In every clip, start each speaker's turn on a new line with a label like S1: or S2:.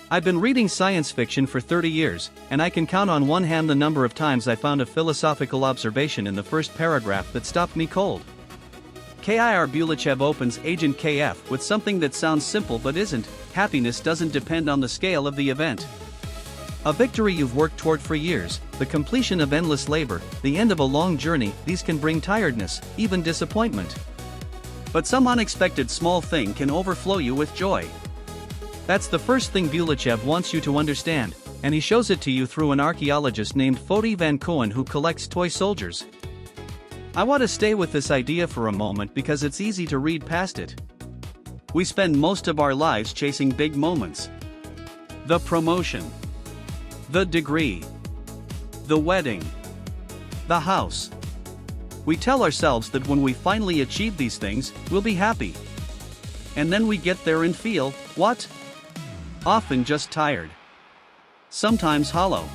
S1: I've been reading science fiction for 30 years, and I can count on one hand the number of times I found a philosophical observation in the first paragraph that stopped me cold. Kir Bulychev opens Agent KF with something that sounds simple but isn't: happiness doesn't depend on the scale of the event. A victory you've worked toward for years, the completion of endless labor, the end of a long journey, these can bring tiredness, even disappointment. But some unexpected small thing can overflow you with joy. That's the first thing Bulychev wants you to understand, and he shows it to you through an archaeologist named Foti Van Cohen who collects toy soldiers. I want to stay with this idea for a moment because it's easy to read past it. We spend most of our lives chasing big moments. The promotion, the degree, the wedding, the house. We tell ourselves that when we finally achieve these things, we'll be happy. And then we get there and feel, what? Often just tired. Sometimes hollow.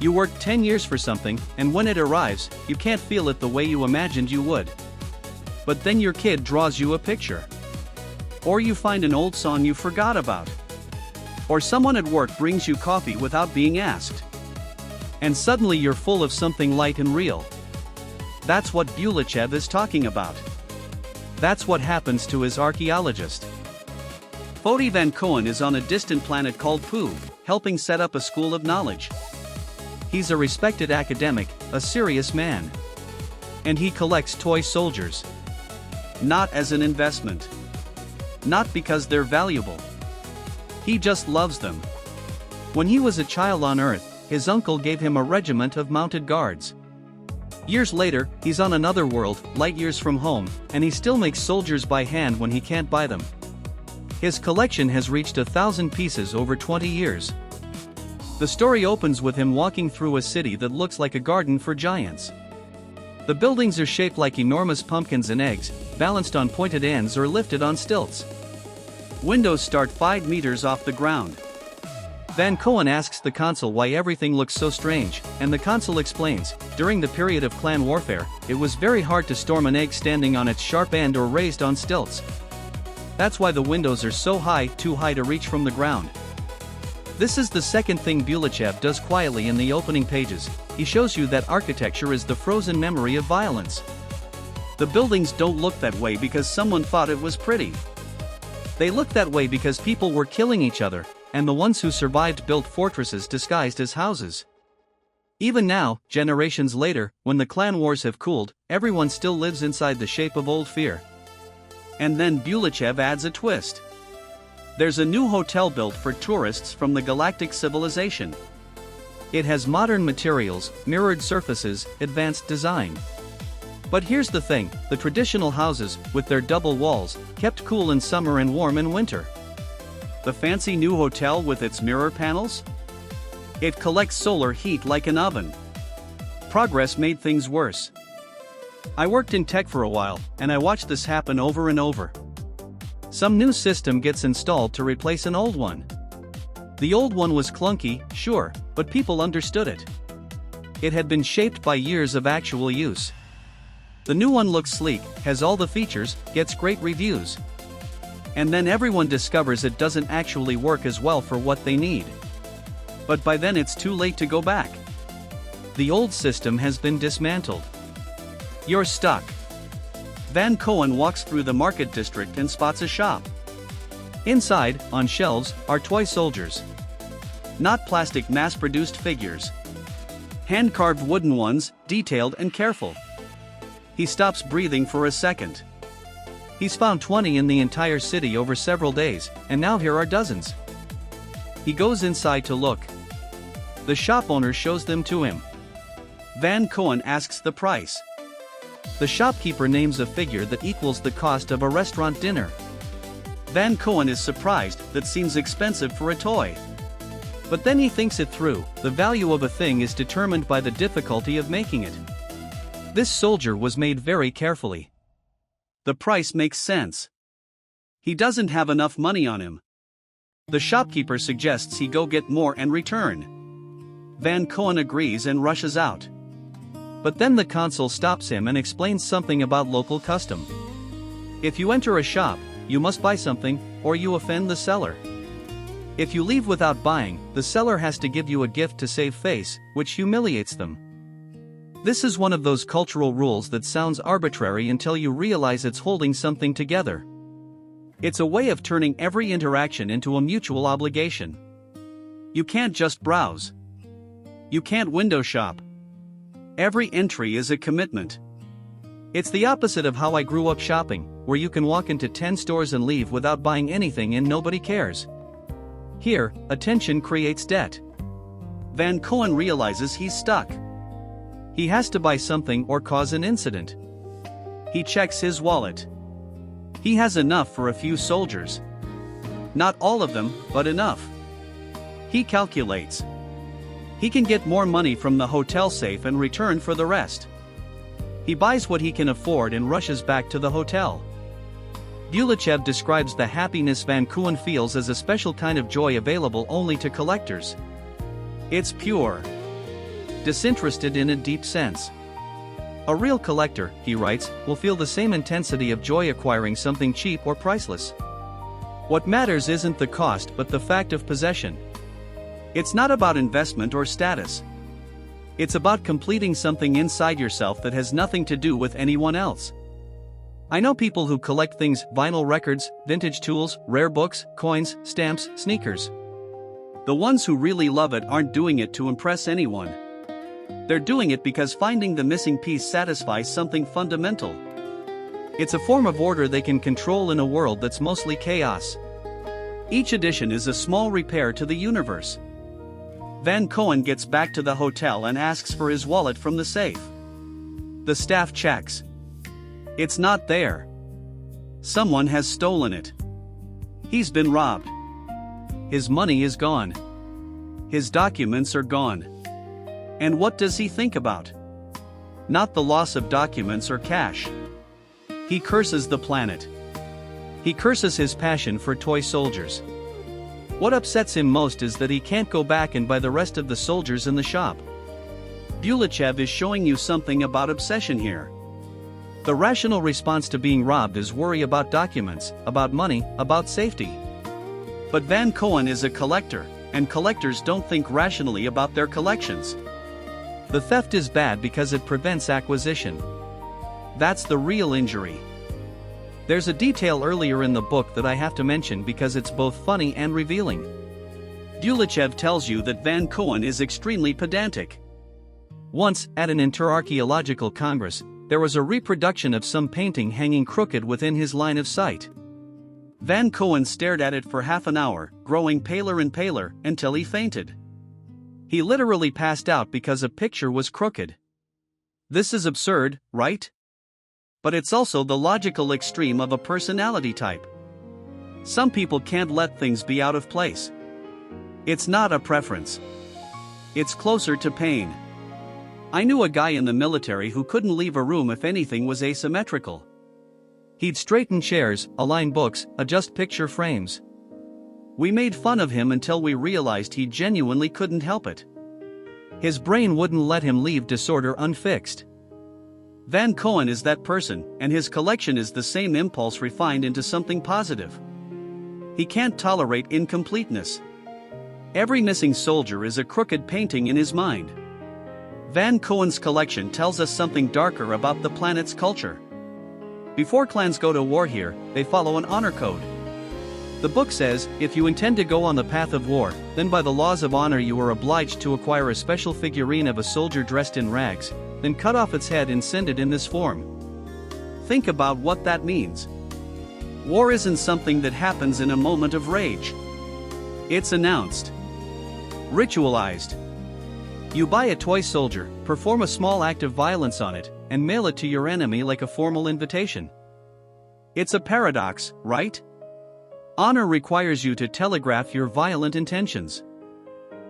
S1: You worked 10 years for something, and when it arrives, you can't feel it the way you imagined you would. But then your kid draws you a picture. Or you find an old song you forgot about. Or someone at work brings you coffee without being asked. And suddenly you're full of something light and real. That's what Bulychev is talking about. That's what happens to his archaeologist. Foti Van Cohen is on a distant planet called Pooh, helping set up a school of knowledge. He's a respected academic, a serious man. And he collects toy soldiers. Not as an investment. Not because they're valuable. He just loves them. When he was a child on Earth, his uncle gave him a regiment of mounted guards. Years later, he's on another world, light years from home, and he still makes soldiers by hand when he can't buy them. His collection has reached 1,000 pieces over 20 years. The story opens with him walking through a city that looks like a garden for giants. The buildings are shaped like enormous pumpkins and eggs, balanced on pointed ends or lifted on stilts. Windows start 5 meters off the ground. Van Cohen asks the consul why everything looks so strange, and the consul explains, during the period of clan warfare, it was very hard to storm an egg standing on its sharp end or raised on stilts. That's why the windows are so high, too high to reach from the ground. This is the second thing Bulychev does quietly in the opening pages. He shows you that architecture is the frozen memory of violence. The buildings don't look that way because someone thought it was pretty. They look that way because people were killing each other, and the ones who survived built fortresses disguised as houses. Even now, generations later, when the clan wars have cooled, everyone still lives inside the shape of old fear. And then Bulychev adds a twist. There's a new hotel built for tourists from the galactic civilization. It has modern materials, mirrored surfaces, advanced design. But here's the thing, the traditional houses, with their double walls, kept cool in summer and warm in winter. The fancy new hotel with its mirror panels? It collects solar heat like an oven. Progress made things worse. I worked in tech for a while, and I watched this happen over and over. Some new system gets installed to replace an old one. The old one was clunky, sure, but people understood it. It had been shaped by years of actual use. The new one looks sleek, has all the features, gets great reviews. And then everyone discovers it doesn't actually work as well for what they need. But by then it's too late to go back. The old system has been dismantled. You're stuck. Van Cohen walks through the market district and spots a shop. Inside, on shelves, are toy soldiers. Not plastic mass-produced figures. Hand-carved wooden ones, detailed and careful. He stops breathing for a second. He's found 20 in the entire city over several days, and now here are dozens. He goes inside to look. The shop owner shows them to him. Van Cohen asks the price. The shopkeeper names a figure that equals the cost of a restaurant dinner. Van Cohen is surprised, that seems expensive for a toy. But then he thinks it through, the value of a thing is determined by the difficulty of making it. This soldier was made very carefully. The price makes sense. He doesn't have enough money on him. The shopkeeper suggests he go get more and return. Van Cohen agrees and rushes out. But then the consul stops him and explains something about local custom. If you enter a shop, you must buy something, or you offend the seller. If you leave without buying, the seller has to give you a gift to save face, which humiliates them. This is one of those cultural rules that sounds arbitrary until you realize it's holding something together. It's a way of turning every interaction into a mutual obligation. You can't just browse. You can't window shop. Every entry is a commitment. It's the opposite of how I grew up shopping, where you can walk into 10 stores and leave without buying anything and nobody cares. Here, attention creates debt. Van Cohen realizes he's stuck. He has to buy something or cause an incident. He checks his wallet. He has enough for a few soldiers. Not all of them, but enough. He calculates. He can get more money from the hotel safe and return for the rest. He buys what he can afford and rushes back to the hotel. Bulychev describes the happiness Van Cohen feels as a special kind of joy available only to collectors. It's pure. Disinterested in a deep sense. A real collector, he writes, will feel the same intensity of joy acquiring something cheap or priceless. What matters isn't the cost but the fact of possession. It's not about investment or status. It's about completing something inside yourself that has nothing to do with anyone else. I know people who collect things: vinyl records, vintage tools, rare books, coins, stamps, sneakers. The ones who really love it aren't doing it to impress anyone. They're doing it because finding the missing piece satisfies something fundamental. It's a form of order they can control in a world that's mostly chaos. Each addition is a small repair to the universe. Van Cohen gets back to the hotel and asks for his wallet from the safe. The staff checks. It's not there. Someone has stolen it. He's been robbed. His money is gone. His documents are gone. And what does he think about? Not the loss of documents or cash. He curses the planet. He curses his passion for toy soldiers. What upsets him most is that he can't go back and buy the rest of the soldiers in the shop. Bulychev is showing you something about obsession here. The rational response to being robbed is worry about documents, about money, about safety. But Van Cohen is a collector, and collectors don't think rationally about their collections. The theft is bad because it prevents acquisition. That's the real injury. There's a detail earlier in the book that I have to mention because it's both funny and revealing. Bulychev tells you that Van Cohen is extremely pedantic. Once, at an interarchaeological congress, there was a reproduction of some painting hanging crooked within his line of sight. Van Cohen stared at it for half an hour, growing paler and paler, until he fainted. He literally passed out because a picture was crooked. This is absurd, right? But it's also the logical extreme of a personality type. Some people can't let things be out of place. It's not a preference. It's closer to pain. I knew a guy in the military who couldn't leave a room if anything was asymmetrical. He'd straighten chairs, align books, adjust picture frames. We made fun of him until we realized he genuinely couldn't help it. His brain wouldn't let him leave disorder unfixed. Van Cohen is that person, and his collection is the same impulse refined into something positive. He can't tolerate incompleteness. Every missing soldier is a crooked painting in his mind. Van Cohen's collection tells us something darker about the planet's culture. Before clans go to war here, they follow an honor code. The book says, if you intend to go on the path of war, then by the laws of honor you are obliged to acquire a special figurine of a soldier dressed in rags, then cut off its head and send it in this form. Think about what that means. War isn't something that happens in a moment of rage. It's announced. Ritualized. You buy a toy soldier, perform a small act of violence on it, and mail it to your enemy like a formal invitation. It's a paradox, right? Honor requires you to telegraph your violent intentions.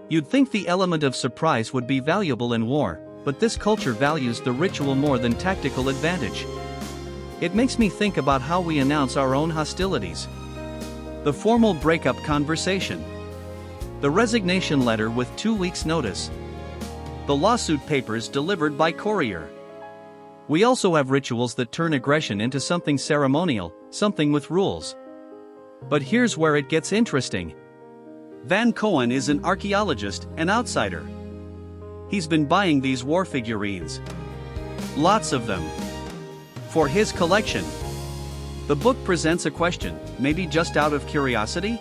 S1: You'd think the element of surprise would be valuable in war, but this culture values the ritual more than tactical advantage. It makes me think about how we announce our own hostilities. The formal breakup conversation. The resignation letter with 2 weeks' notice. The lawsuit papers delivered by courier. We also have rituals that turn aggression into something ceremonial, something with rules. But here's where it gets interesting. Van Cohen is an archaeologist, an outsider. He's been buying these war figurines. Lots of them. For his collection. The book presents a question, maybe just out of curiosity?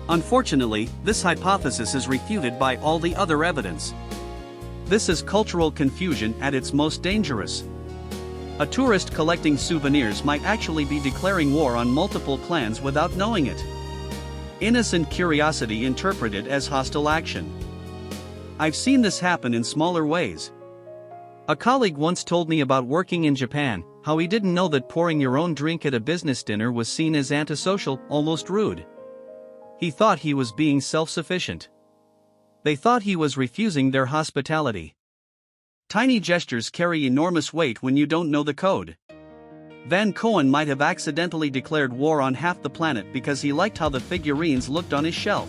S1: Unfortunately, this hypothesis is refuted by all the other evidence. This is cultural confusion at its most dangerous. A tourist collecting souvenirs might actually be declaring war on multiple clans without knowing it. Innocent curiosity interpreted as hostile action. I've seen this happen in smaller ways. A colleague once told me about working in Japan, how he didn't know that pouring your own drink at a business dinner was seen as antisocial, almost rude. He thought he was being self-sufficient. They thought he was refusing their hospitality. Tiny gestures carry enormous weight when you don't know the code. Van Cohen might have accidentally declared war on half the planet because he liked how the figurines looked on his shelf.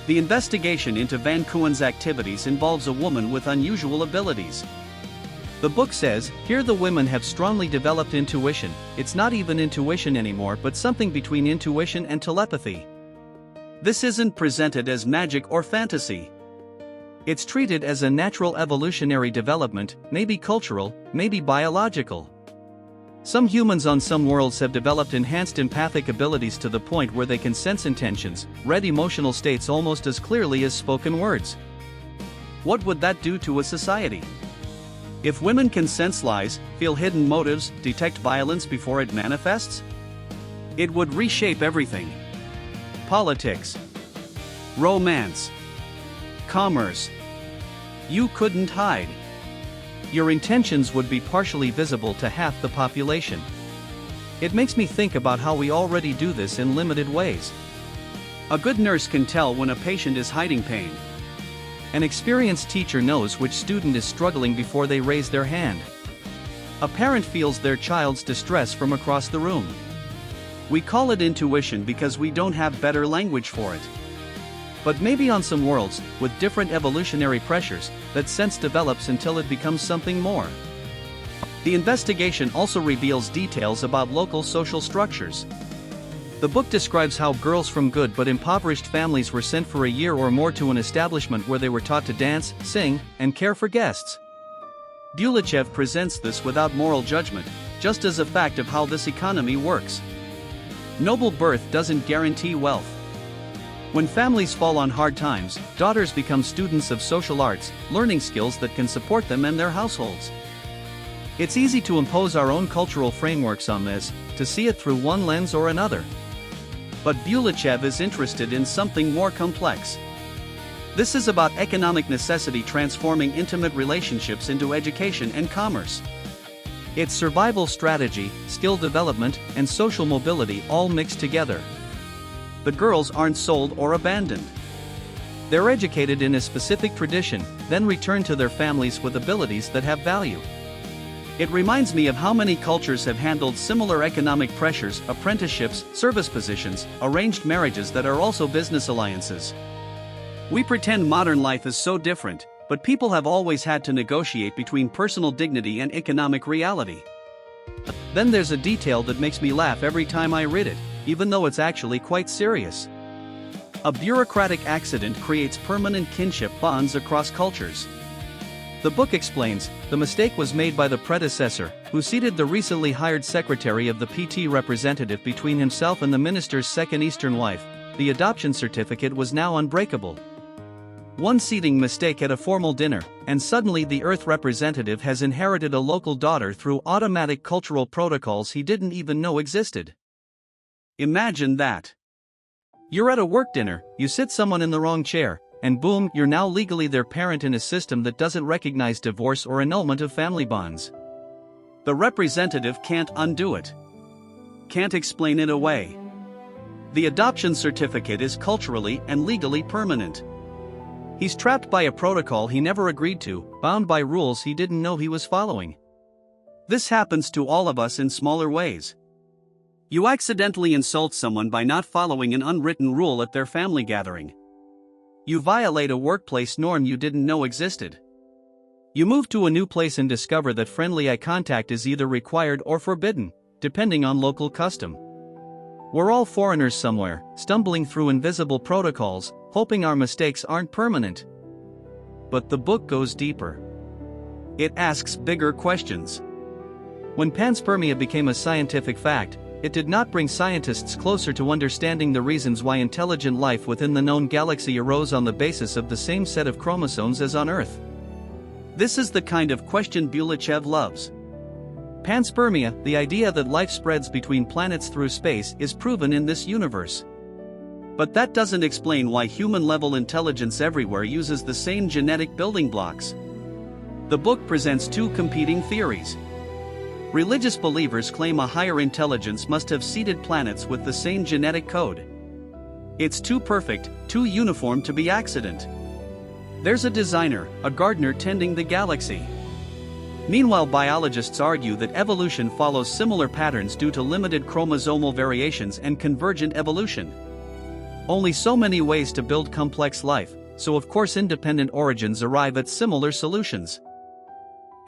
S1: The investigation into Van Cohen's activities involves a woman with unusual abilities. The book says, here the women have strongly developed intuition. It's not even intuition anymore but something between intuition and telepathy. This isn't presented as magic or fantasy. It's treated as a natural evolutionary development, maybe cultural, maybe biological. Some humans on some worlds have developed enhanced empathic abilities to the point where they can sense intentions, read emotional states almost as clearly as spoken words. What would that do to a society? If women can sense lies, feel hidden motives, detect violence before it manifests? It would reshape everything. Politics. Romance. Commerce. You couldn't hide. Your intentions would be partially visible to half the population. It makes me think about how we already do this in limited ways. A good nurse can tell when a patient is hiding pain. An experienced teacher knows which student is struggling before they raise their hand. A parent feels their child's distress from across the room. We call it intuition because we don't have better language for it. But maybe on some worlds, with different evolutionary pressures, that sense develops until it becomes something more. The investigation also reveals details about local social structures. The book describes how girls from good but impoverished families were sent for a year or more to an establishment where they were taught to dance, sing, and care for guests. Bulychev presents this without moral judgment, just as a fact of how this economy works. Noble birth doesn't guarantee wealth. When families fall on hard times, daughters become students of social arts, learning skills that can support them and their households. It's easy to impose our own cultural frameworks on this, to see it through one lens or another. But Bulychev is interested in something more complex. This is about economic necessity transforming intimate relationships into education and commerce. It's survival strategy, skill development, and social mobility all mixed together. The girls aren't sold or abandoned. They're educated in a specific tradition, then returned to their families with abilities that have value. It reminds me of how many cultures have handled similar economic pressures, apprenticeships, service positions, arranged marriages that are also business alliances. We pretend modern life is so different, but people have always had to negotiate between personal dignity and economic reality. Then there's a detail that makes me laugh every time I read it, even though it's actually quite serious. A bureaucratic accident creates permanent kinship bonds across cultures. The book explains, the mistake was made by the predecessor, who seated the recently hired secretary of the PT representative between himself and the minister's second Eastern wife. The adoption certificate was now unbreakable. One seating mistake at a formal dinner, and suddenly the Earth representative has inherited a local daughter through automatic cultural protocols he didn't even know existed. Imagine that. You're at a work dinner, you sit someone in the wrong chair, and boom, you're now legally their parent in a system that doesn't recognize divorce or annulment of family bonds. The representative can't undo it. Can't explain it away. The adoption certificate is culturally and legally permanent. He's trapped by a protocol he never agreed to, bound by rules he didn't know he was following. This happens to all of us in smaller ways. You accidentally insult someone by not following an unwritten rule at their family gathering. You violate a workplace norm you didn't know existed. You move to a new place and discover that friendly eye contact is either required or forbidden, depending on local custom. We're all foreigners somewhere, stumbling through invisible protocols, hoping our mistakes aren't permanent. But the book goes deeper. It asks bigger questions. When panspermia became a scientific fact, it did not bring scientists closer to understanding the reasons why intelligent life within the known galaxy arose on the basis of the same set of chromosomes as on Earth. This is the kind of question Bulychev loves. Panspermia, the idea that life spreads between planets through space, is proven in this universe. But that doesn't explain why human-level intelligence everywhere uses the same genetic building blocks. The book presents two competing theories. Religious believers claim a higher intelligence must have seeded planets with the same genetic code. It's too perfect, too uniform to be accident. There's a designer, a gardener tending the galaxy. Meanwhile, biologists argue that evolution follows similar patterns due to limited chromosomal variations and convergent evolution. Only so many ways to build complex life, so of course independent origins arrive at similar solutions.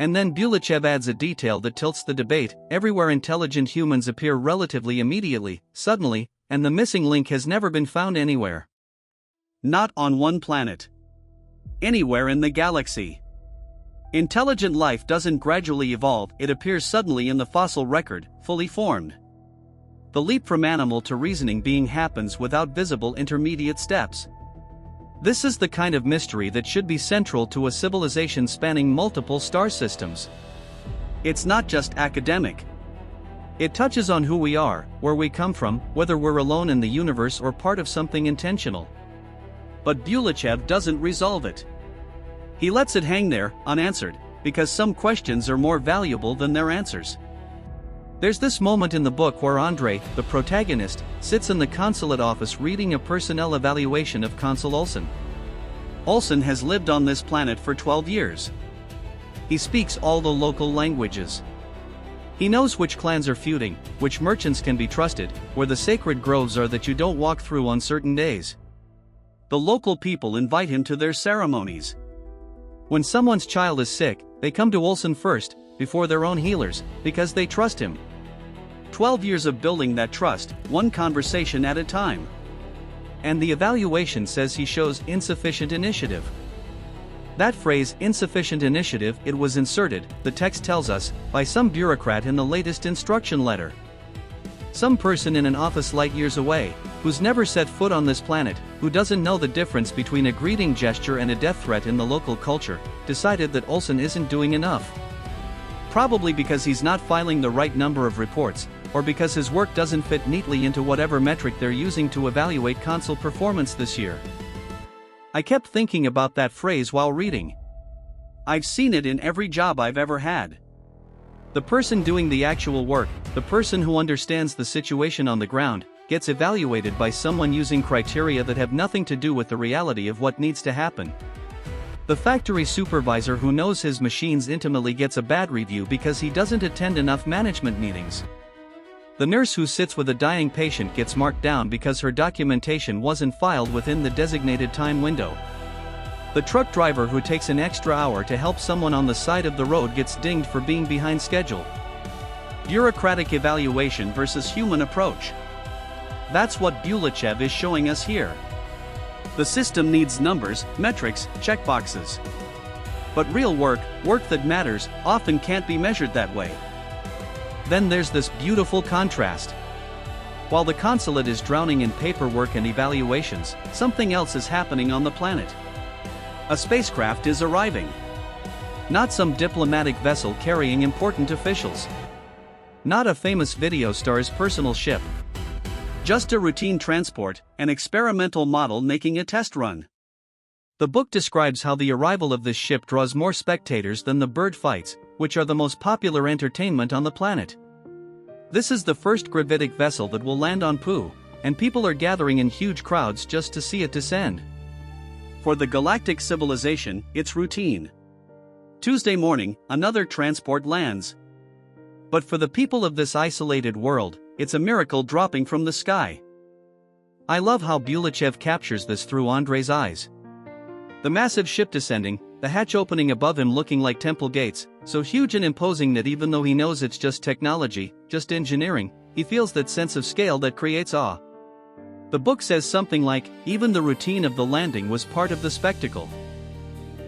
S1: And then Bulychev adds a detail that tilts the debate: everywhere intelligent humans appear relatively immediately, suddenly, and the missing link has never been found anywhere. Not on one planet. Anywhere in the galaxy. Intelligent life doesn't gradually evolve, it appears suddenly in the fossil record, fully formed. The leap from animal to reasoning being happens without visible intermediate steps. This is the kind of mystery that should be central to a civilization spanning multiple star systems. It's not just academic. It touches on who we are, where we come from, whether we're alone in the universe or part of something intentional. But Bulychev doesn't resolve it. He lets it hang there, unanswered, because some questions are more valuable than their answers. There's this moment in the book where Andrei, the protagonist, sits in the consulate office reading a personnel evaluation of Consul Olsen. Olsen has lived on this planet for 12 years. He speaks all the local languages. He knows which clans are feuding, which merchants can be trusted, where the sacred groves are that you don't walk through on certain days. The local people invite him to their ceremonies. When someone's child is sick, they come to Olsen first, before their own healers, because they trust him. 12 years of building that trust, one conversation at a time. And the evaluation says he shows insufficient initiative. That phrase, insufficient initiative, it was inserted, the text tells us, by some bureaucrat in the latest instruction letter. Some person in an office light years away, who's never set foot on this planet, who doesn't know the difference between a greeting gesture and a death threat in the local culture, decided that Olsen isn't doing enough. Probably because he's not filing the right number of reports, or because his work doesn't fit neatly into whatever metric they're using to evaluate consul performance this year. I kept thinking about that phrase while reading. I've seen it in every job I've ever had. The person doing the actual work, the person who understands the situation on the ground, gets evaluated by someone using criteria that have nothing to do with the reality of what needs to happen. The factory supervisor who knows his machines intimately gets a bad review because he doesn't attend enough management meetings. The nurse who sits with a dying patient gets marked down because her documentation wasn't filed within the designated time window. The truck driver who takes an extra hour to help someone on the side of the road gets dinged for being behind schedule. Bureaucratic evaluation versus human approach. That's what Bulychev is showing us here. The system needs numbers, metrics, checkboxes. But real work, work that matters, often can't be measured that way. Then there's this beautiful contrast. While the consulate is drowning in paperwork and evaluations, something else is happening on the planet. A spacecraft is arriving. Not some diplomatic vessel carrying important officials. Not a famous video star's personal ship. Just a routine transport, an experimental model making a test run. The book describes how the arrival of this ship draws more spectators than the bird fights, which are the most popular entertainment on the planet. This is the first gravitic vessel that will land on Pooh, and people are gathering in huge crowds just to see it descend. For the galactic civilization, it's routine. Tuesday morning, another transport lands. But for the people of this isolated world, it's a miracle dropping from the sky. I love how Bulychev captures this through Andrei's eyes. The massive ship descending, the hatch opening above him looking like temple gates, so huge and imposing that even though he knows it's just technology, just engineering, he feels that sense of scale that creates awe. The book says something like, even the routine of the landing was part of the spectacle.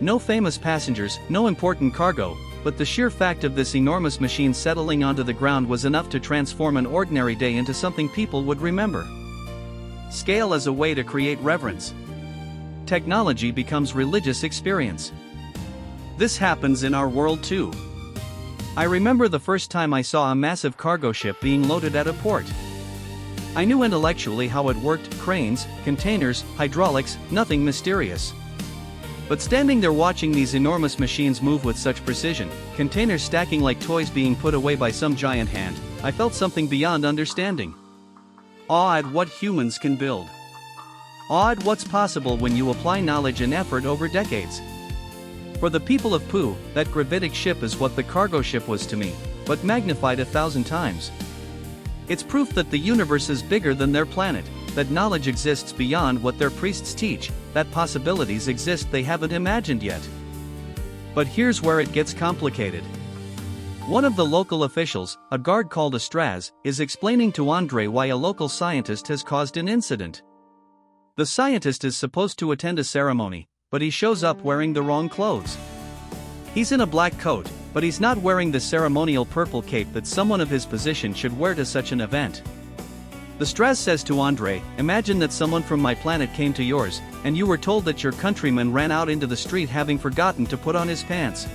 S1: No famous passengers, no important cargo, but the sheer fact of this enormous machine settling onto the ground was enough to transform an ordinary day into something people would remember. Scale as a way to create reverence. Technology becomes religious experience. This happens in our world too. I remember the first time I saw a massive cargo ship being loaded at a port. I knew intellectually how it worked: cranes, containers, hydraulics, nothing mysterious. But standing there watching these enormous machines move with such precision, containers stacking like toys being put away by some giant hand, I felt something beyond understanding. Awe at what humans can build. Awe at what's possible when you apply knowledge and effort over decades. For the people of Pooh, that gravitic ship is what the cargo ship was to me, but magnified 1,000 times. It's proof that the universe is bigger than their planet, that knowledge exists beyond what their priests teach, that possibilities exist they haven't imagined yet. But here's where it gets complicated. One of the local officials, a guard called a Straz, is explaining to Andre why a local scientist has caused an incident. The scientist is supposed to attend a ceremony, but he shows up wearing the wrong clothes. He's in a black coat, but he's not wearing the ceremonial purple cape that someone of his position should wear to such an event. The Straz says to Andre, imagine that someone from my planet came to yours, and you were told that your countryman ran out into the street having forgotten to put on his pants.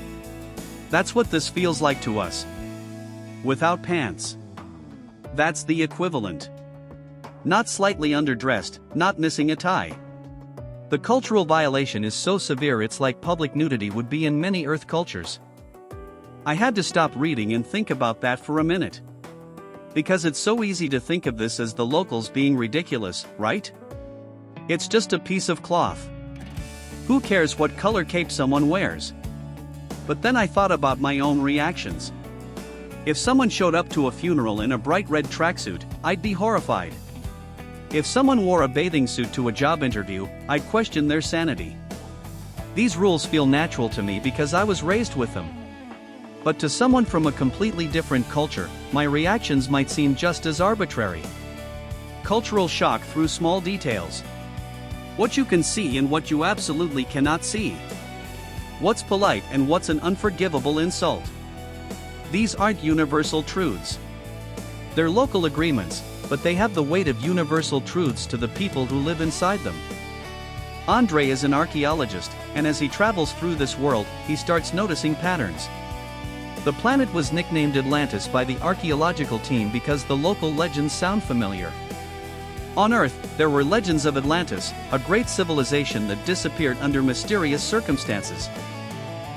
S1: That's what this feels like to us. Without pants. That's the equivalent. Not slightly underdressed, not missing a tie. The cultural violation is so severe it's like public nudity would be in many Earth cultures. I had to stop reading and think about that for a minute. Because it's so easy to think of this as the locals being ridiculous, right? It's just a piece of cloth. Who cares what color cape someone wears? But then I thought about my own reactions. If someone showed up to a funeral in a bright red tracksuit, I'd be horrified. If someone wore a bathing suit to a job interview, I'd question their sanity. These rules feel natural to me because I was raised with them. But to someone from a completely different culture, my reactions might seem just as arbitrary. Cultural shock through small details. What you can see and what you absolutely cannot see. What's polite and what's an unforgivable insult. These aren't universal truths. They're local agreements, but they have the weight of universal truths to the people who live inside them. Andre is an archaeologist, and as he travels through this world, he starts noticing patterns. The planet was nicknamed Atlantis by the archaeological team because the local legends sound familiar. On Earth, there were legends of Atlantis, a great civilization that disappeared under mysterious circumstances.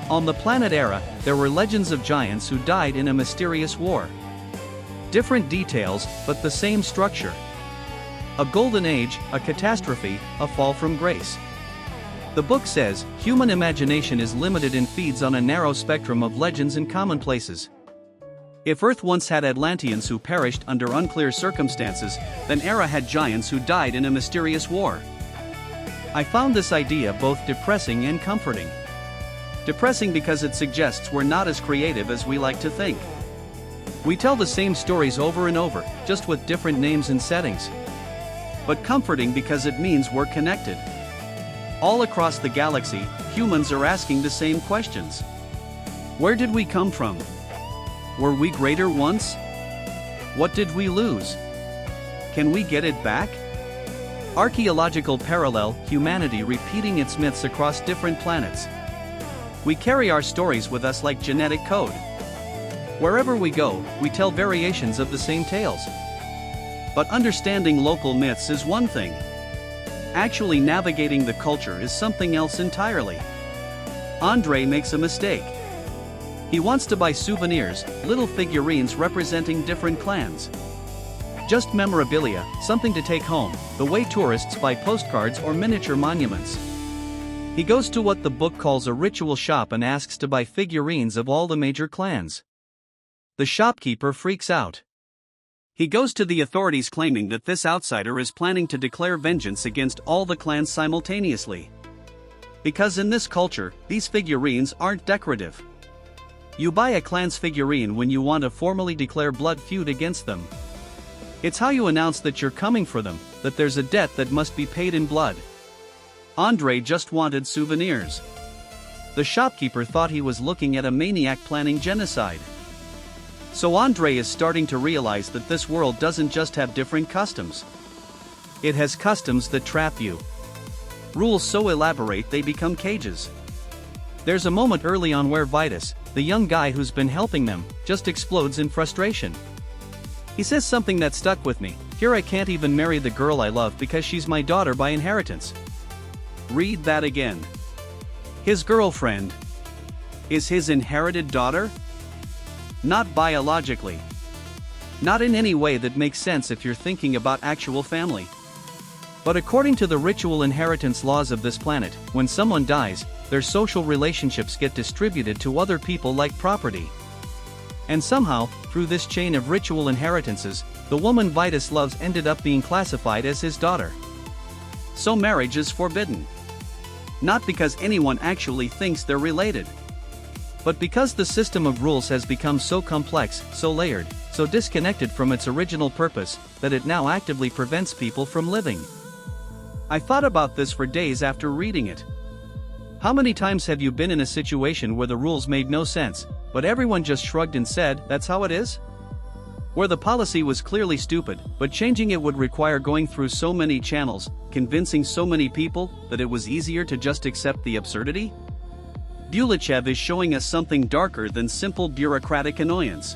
S1: On the planet Era, there were legends of giants who died in a mysterious war. Different details, but the same structure. A golden age, a catastrophe, a fall from grace. The book says, human imagination is limited and feeds on a narrow spectrum of legends and commonplaces. If Earth once had Atlanteans who perished under unclear circumstances, then Era had giants who died in a mysterious war. I found this idea both depressing and comforting. Depressing because it suggests we're not as creative as we like to think. We tell the same stories over and over, just with different names and settings. But comforting because it means we're connected. All across the galaxy, humans are asking the same questions. Where did we come from? Were we greater once? What did we lose? Can we get it back? Archaeological parallel, humanity repeating its myths across different planets. We carry our stories with us like genetic code. Wherever we go, we tell variations of the same tales. But understanding local myths is one thing. Actually navigating the culture is something else entirely. Andre makes a mistake. He wants to buy souvenirs, little figurines representing different clans. Just memorabilia, something to take home, the way tourists buy postcards or miniature monuments. He goes to what the book calls a ritual shop and asks to buy figurines of all the major clans. The shopkeeper freaks out. He goes to the authorities claiming that this outsider is planning to declare vengeance against all the clans simultaneously. Because in this culture, these figurines aren't decorative. You buy a clan's figurine when you want to formally declare blood feud against them. It's how you announce that you're coming for them, that there's a debt that must be paid in blood. Andrei just wanted souvenirs. The shopkeeper thought he was looking at a maniac planning genocide. So Andrei is starting to realize that this world doesn't just have different customs. It has customs that trap you. Rules so elaborate they become cages. There's a moment early on where Vitus, the young guy who's been helping them, just explodes in frustration. He says something that stuck with me: "Here I can't even marry the girl I love because she's my daughter by inheritance." Read that again. His girlfriend is his inherited daughter? Not biologically. Not in any way that makes sense if you're thinking about actual family. But according to the ritual inheritance laws of this planet, when someone dies, their social relationships get distributed to other people like property. And somehow, through this chain of ritual inheritances, the woman Vitus loves ended up being classified as his daughter. So marriage is forbidden. Not because anyone actually thinks they're related, but because the system of rules has become so complex, so layered, so disconnected from its original purpose, that it now actively prevents people from living. I thought about this for days after reading it. How many times have you been in a situation where the rules made no sense, but everyone just shrugged and said, "That's how it is"? Where the policy was clearly stupid, but changing it would require going through so many channels, convincing so many people, that it was easier to just accept the absurdity? Bulychev is showing us something darker than simple bureaucratic annoyance.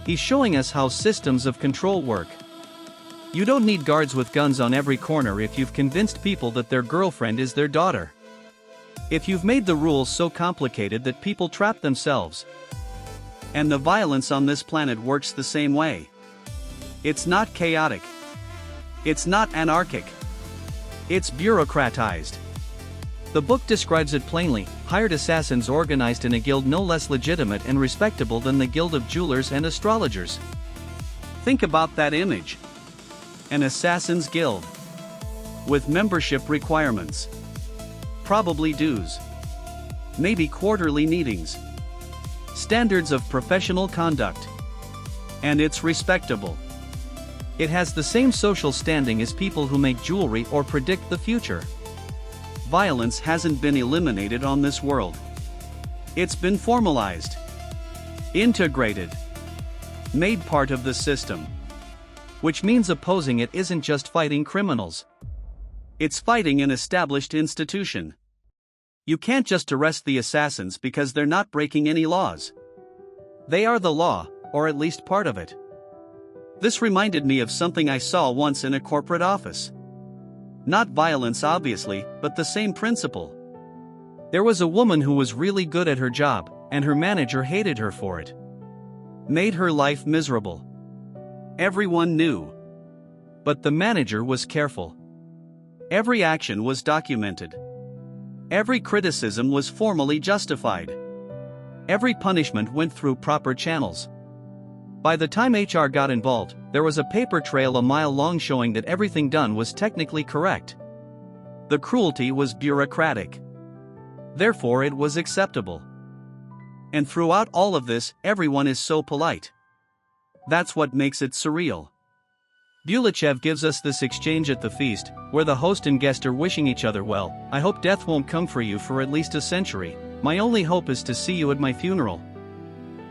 S1: He's showing us how systems of control work. You don't need guards with guns on every corner if you've convinced people that their girlfriend is their daughter. If you've made the rules so complicated that people trap themselves. And the violence on this planet works the same way. It's not chaotic. It's not anarchic. It's bureaucratized. The book describes it plainly: hired assassins organized in a guild no less legitimate and respectable than the guild of jewelers and astrologers. Think about that image. An assassin's guild. With membership requirements. Probably dues. Maybe quarterly meetings. Standards of professional conduct. And it's respectable. It has the same social standing as people who make jewelry or predict the future. Violence hasn't been eliminated on this world. It's been formalized. Integrated. Made part of the system. Which means opposing it isn't just fighting criminals. It's fighting an established institution. You can't just arrest the assassins because they're not breaking any laws. They are the law, or at least part of it. This reminded me of something I saw once in a corporate office. Not violence obviously, but the same principle. There was a woman who was really good at her job, and her manager hated her for it. Made her life miserable. Everyone knew. But the manager was careful. Every action was documented. Every criticism was formally justified. Every punishment went through proper channels. By the time HR got involved, there was a paper trail a mile long showing that everything done was technically correct. The cruelty was bureaucratic. Therefore it was acceptable. And throughout all of this, everyone is so polite. That's what makes it surreal. Bulychev gives us this exchange at the feast, where the host and guest are wishing each other well. "I hope death won't come for you for at least a century. My only hope is to see you at my funeral.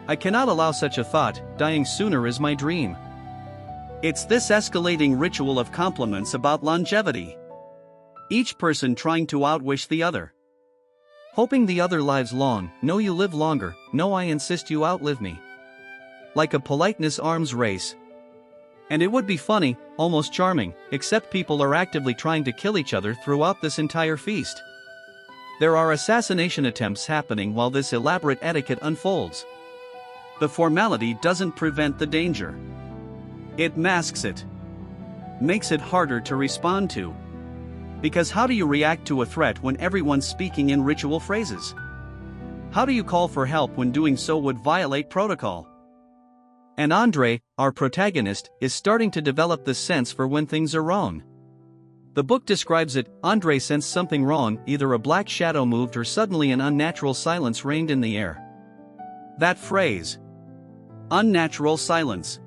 S1: I cannot allow such a thought, dying sooner is my dream." It's this escalating ritual of compliments about longevity. Each person trying to outwish the other. Hoping the other lives long. "No, you live longer. No, I insist you outlive me." Like a politeness arms race. And it would be funny, almost charming, except people are actively trying to kill each other throughout this entire feast. There are assassination attempts happening while this elaborate etiquette unfolds. The formality doesn't prevent the danger. It masks it. Makes it harder to respond to. Because how do you react to a threat when everyone's speaking in ritual phrases? How do you call for help when doing so would violate protocol? And Andrei, our protagonist, is starting to develop this sense for when things are wrong. The book describes it: Andrei sensed something wrong, either a black shadow moved or suddenly an unnatural silence reigned in the air. That phrase. Unnatural silence.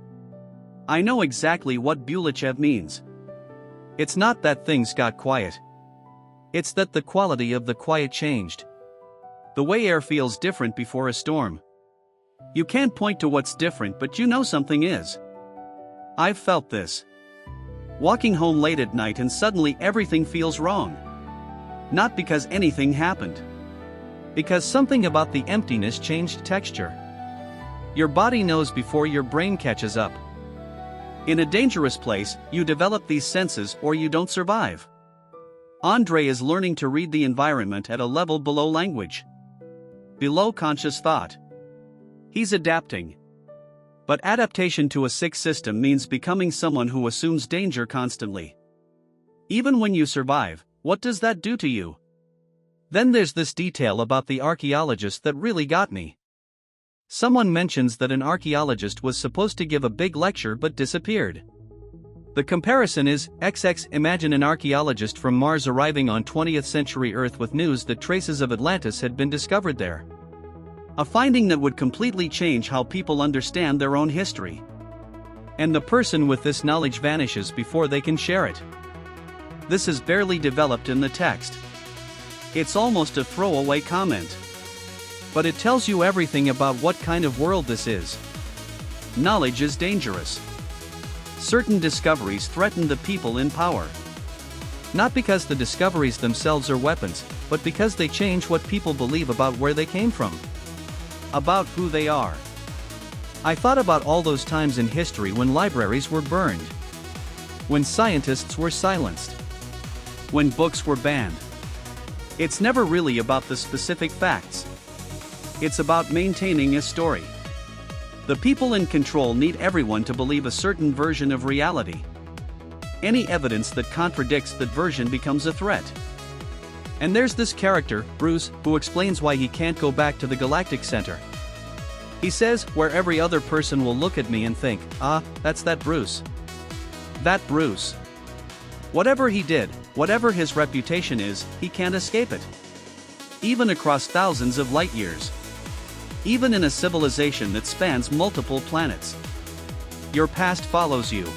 S1: I know exactly what Bulychev means. It's not that things got quiet. It's that the quality of the quiet changed. The way air feels different before a storm. You can't point to what's different, but you know something is. I've felt this. Walking home late at night and suddenly everything feels wrong. Not because anything happened. Because something about the emptiness changed texture. Your body knows before your brain catches up. In a dangerous place, you develop these senses or you don't survive. Andrei is learning to read the environment at a level below language. Below conscious thought. He's adapting. But adaptation to a sick system means becoming someone who assumes danger constantly. Even when you survive, what does that do to you? Then there's this detail about the archaeologist that really got me. Someone mentions that an archaeologist was supposed to give a big lecture but disappeared. The comparison is, imagine an archaeologist from Mars arriving on 20th century Earth with news that traces of Atlantis had been discovered there. A finding that would completely change how people understand their own history. And the person with this knowledge vanishes before they can share it. This is barely developed in the text. It's almost a throwaway comment. But it tells you everything about what kind of world this is. Knowledge is dangerous. Certain discoveries threaten the people in power. Not because the discoveries themselves are weapons, but because they change what people believe about where they came from. About who they are. I thought about all those times in history when libraries were burned. When scientists were silenced. When books were banned. It's never really about the specific facts. It's about maintaining a story. The people in control need everyone to believe a certain version of reality. Any evidence that contradicts that version becomes a threat. And there's this character, Bruce, who explains why he can't go back to the Galactic Center. He says, where every other person will look at me and think, that's that Bruce. That Bruce. Whatever he did, whatever his reputation is, he can't escape it. Even across thousands of light years. Even in a civilization that spans multiple planets. Your past follows you.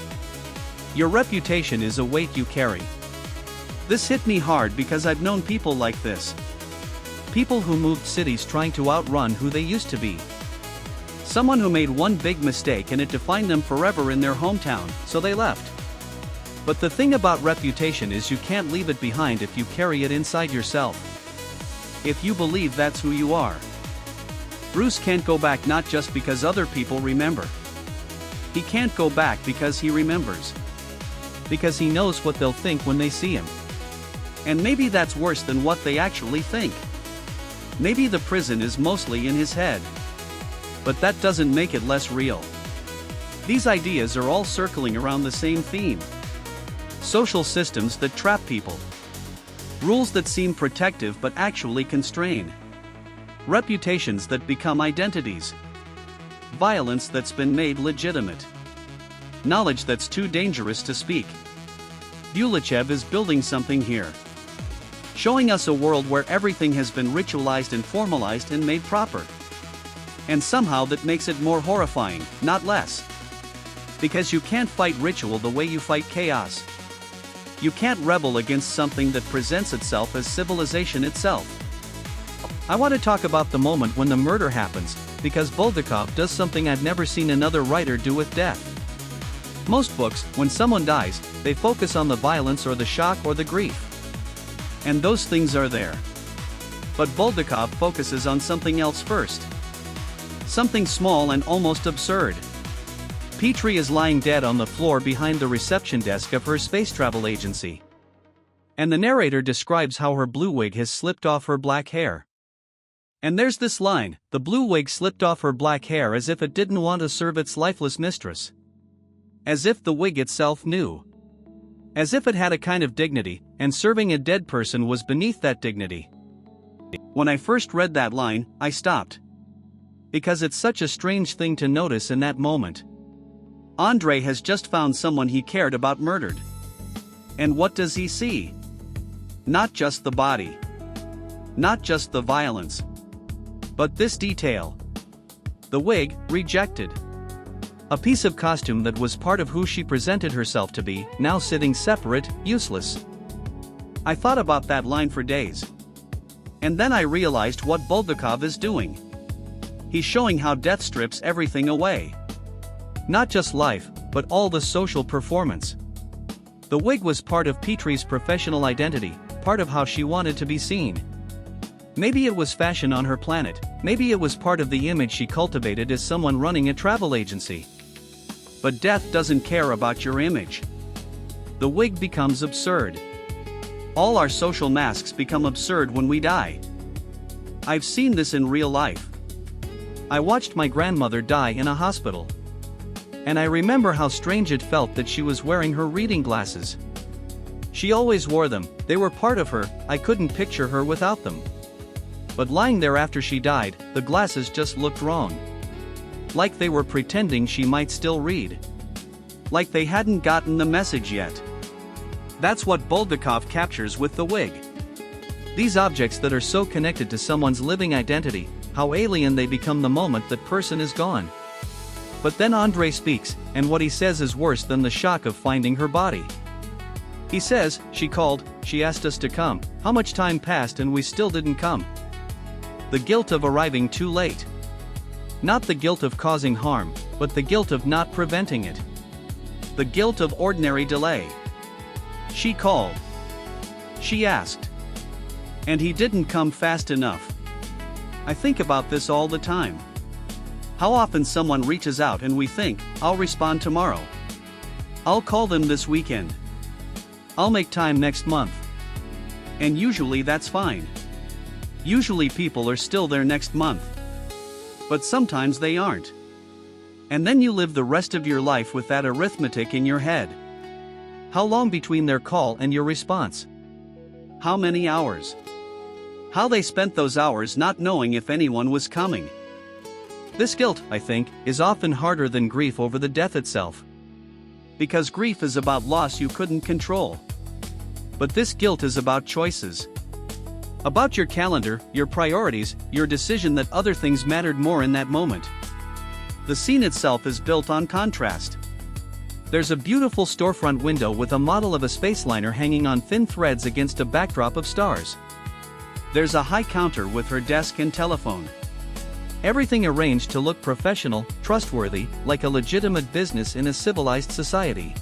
S1: Your reputation is a weight you carry. This hit me hard because I've known people like this. People who moved cities trying to outrun who they used to be. Someone who made one big mistake and it defined them forever in their hometown, so they left. But the thing about reputation is you can't leave it behind if you carry it inside yourself. If you believe that's who you are. Bruce can't go back not just because other people remember. He can't go back because he remembers. Because he knows what they'll think when they see him. And maybe that's worse than what they actually think. Maybe the prison is mostly in his head. But that doesn't make it less real. These ideas are all circling around the same theme. Social systems that trap people. Rules that seem protective but actually constrain. Reputations that become identities. Violence that's been made legitimate. Knowledge that's too dangerous to speak. Bulychev is building something here. Showing us a world where everything has been ritualized and formalized and made proper. And somehow that makes it more horrifying, not less. Because you can't fight ritual the way you fight chaos. You can't rebel against something that presents itself as civilization itself. I want to talk about the moment when the murder happens, because Bulychev does something I've never seen another writer do with death. Most books, when someone dies, they focus on the violence or the shock or the grief. And those things are there. But Bulychev focuses on something else first. Something small and almost absurd. Petrie is lying dead on the floor behind the reception desk of her space travel agency. And the narrator describes how her blue wig has slipped off her black hair. And there's this line, the blue wig slipped off her black hair as if it didn't want to serve its lifeless mistress. As if the wig itself knew. As if it had a kind of dignity, and serving a dead person was beneath that dignity. When I first read that line, I stopped. Because it's such a strange thing to notice in that moment. Andrei has just found someone he cared about murdered. And what does he see? Not just the body. Not just the violence. But this detail. The wig, rejected. A piece of costume that was part of who she presented herself to be, now sitting separate, useless. I thought about that line for days. And then I realized what Bulychev is doing. He's showing how death strips everything away. Not just life, but all the social performance. The wig was part of Petrie's professional identity, part of how she wanted to be seen. Maybe it was fashion on her planet, maybe it was part of the image she cultivated as someone running a travel agency. But death doesn't care about your image. The wig becomes absurd. All our social masks become absurd when we die. I've seen this in real life. I watched my grandmother die in a hospital. And I remember how strange it felt that she was wearing her reading glasses. She always wore them, they were part of her, I couldn't picture her without them. But lying there after she died, the glasses just looked wrong. Like they were pretending she might still read. Like they hadn't gotten the message yet. That's what Bulychev captures with the wig. These objects that are so connected to someone's living identity, how alien they become the moment that person is gone. But then Andrei speaks, and what he says is worse than the shock of finding her body. He says, "She called, she asked us to come, how much time passed and we still didn't come." The guilt of arriving too late. Not the guilt of causing harm, but the guilt of not preventing it. The guilt of ordinary delay. She called. She asked. And he didn't come fast enough. I think about this all the time. How often someone reaches out and we think, "I'll respond tomorrow. I'll call them this weekend. I'll make time next month." And usually that's fine. Usually people are still there next month. But sometimes they aren't. And then you live the rest of your life with that arithmetic in your head. How long between their call and your response? How many hours? How they spent those hours not knowing if anyone was coming. This guilt, I think, is often harder than grief over the death itself. Because grief is about loss you couldn't control. But this guilt is about choices. About your calendar, your priorities, your decision that other things mattered more in that moment. The scene itself is built on contrast. There's a beautiful storefront window with a model of a spaceliner hanging on thin threads against a backdrop of stars. There's a high counter with her desk and telephone. Everything arranged to look professional, trustworthy, like a legitimate business in a civilized society.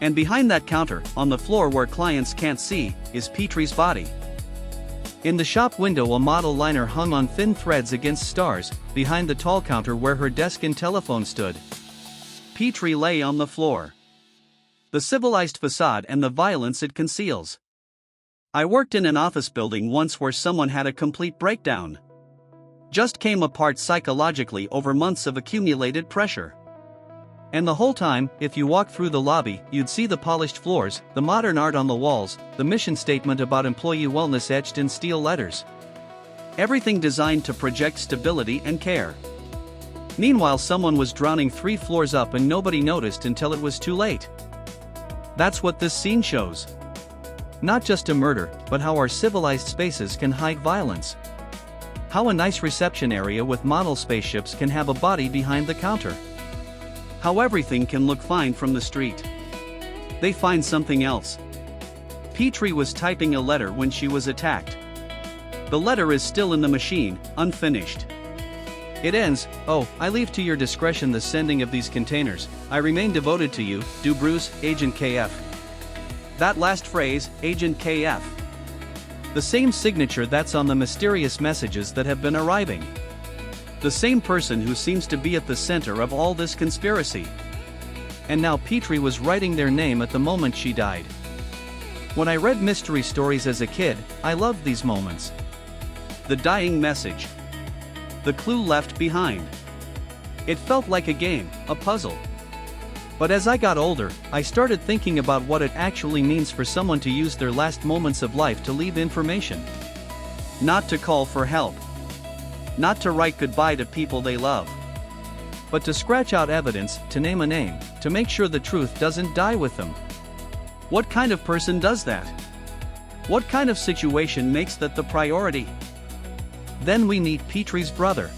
S1: And behind that counter, on the floor where clients can't see, is Petrie's body. In the shop window a model liner hung on thin threads against stars, behind the tall counter where her desk and telephone stood. Petrie lay on the floor. The civilized facade and the violence it conceals. I worked in an office building once where someone had a complete breakdown. Just came apart psychologically over months of accumulated pressure. And the whole time, if you walked through the lobby, you'd see the polished floors, the modern art on the walls, the mission statement about employee wellness etched in steel letters. Everything designed to project stability and care. Meanwhile, someone was drowning 3 floors up and nobody noticed until it was too late. That's what this scene shows. Not just a murder, but how our civilized spaces can hide violence. How a nice reception area with model spaceships can have a body behind the counter. How everything can look fine from the street. They find something else. Petrie was typing a letter when she was attacked. The letter is still in the machine, unfinished. It ends, "Oh, I leave to your discretion the sending of these containers. I remain devoted to you, du Bruce, Agent KF." That last phrase, Agent KF. The same signature that's on the mysterious messages that have been arriving. The same person who seems to be at the center of all this conspiracy. And now Petrie was writing their name at the moment she died. When I read mystery stories as a kid, I loved these moments. The dying message. The clue left behind. It felt like a game, a puzzle. But as I got older, I started thinking about what it actually means for someone to use their last moments of life to leave information. Not to call for help. Not to write goodbye to people they love. But to scratch out evidence, to name a name, to make sure the truth doesn't die with them. What kind of person does that? What kind of situation makes that the priority? Then we meet Petrie's brother.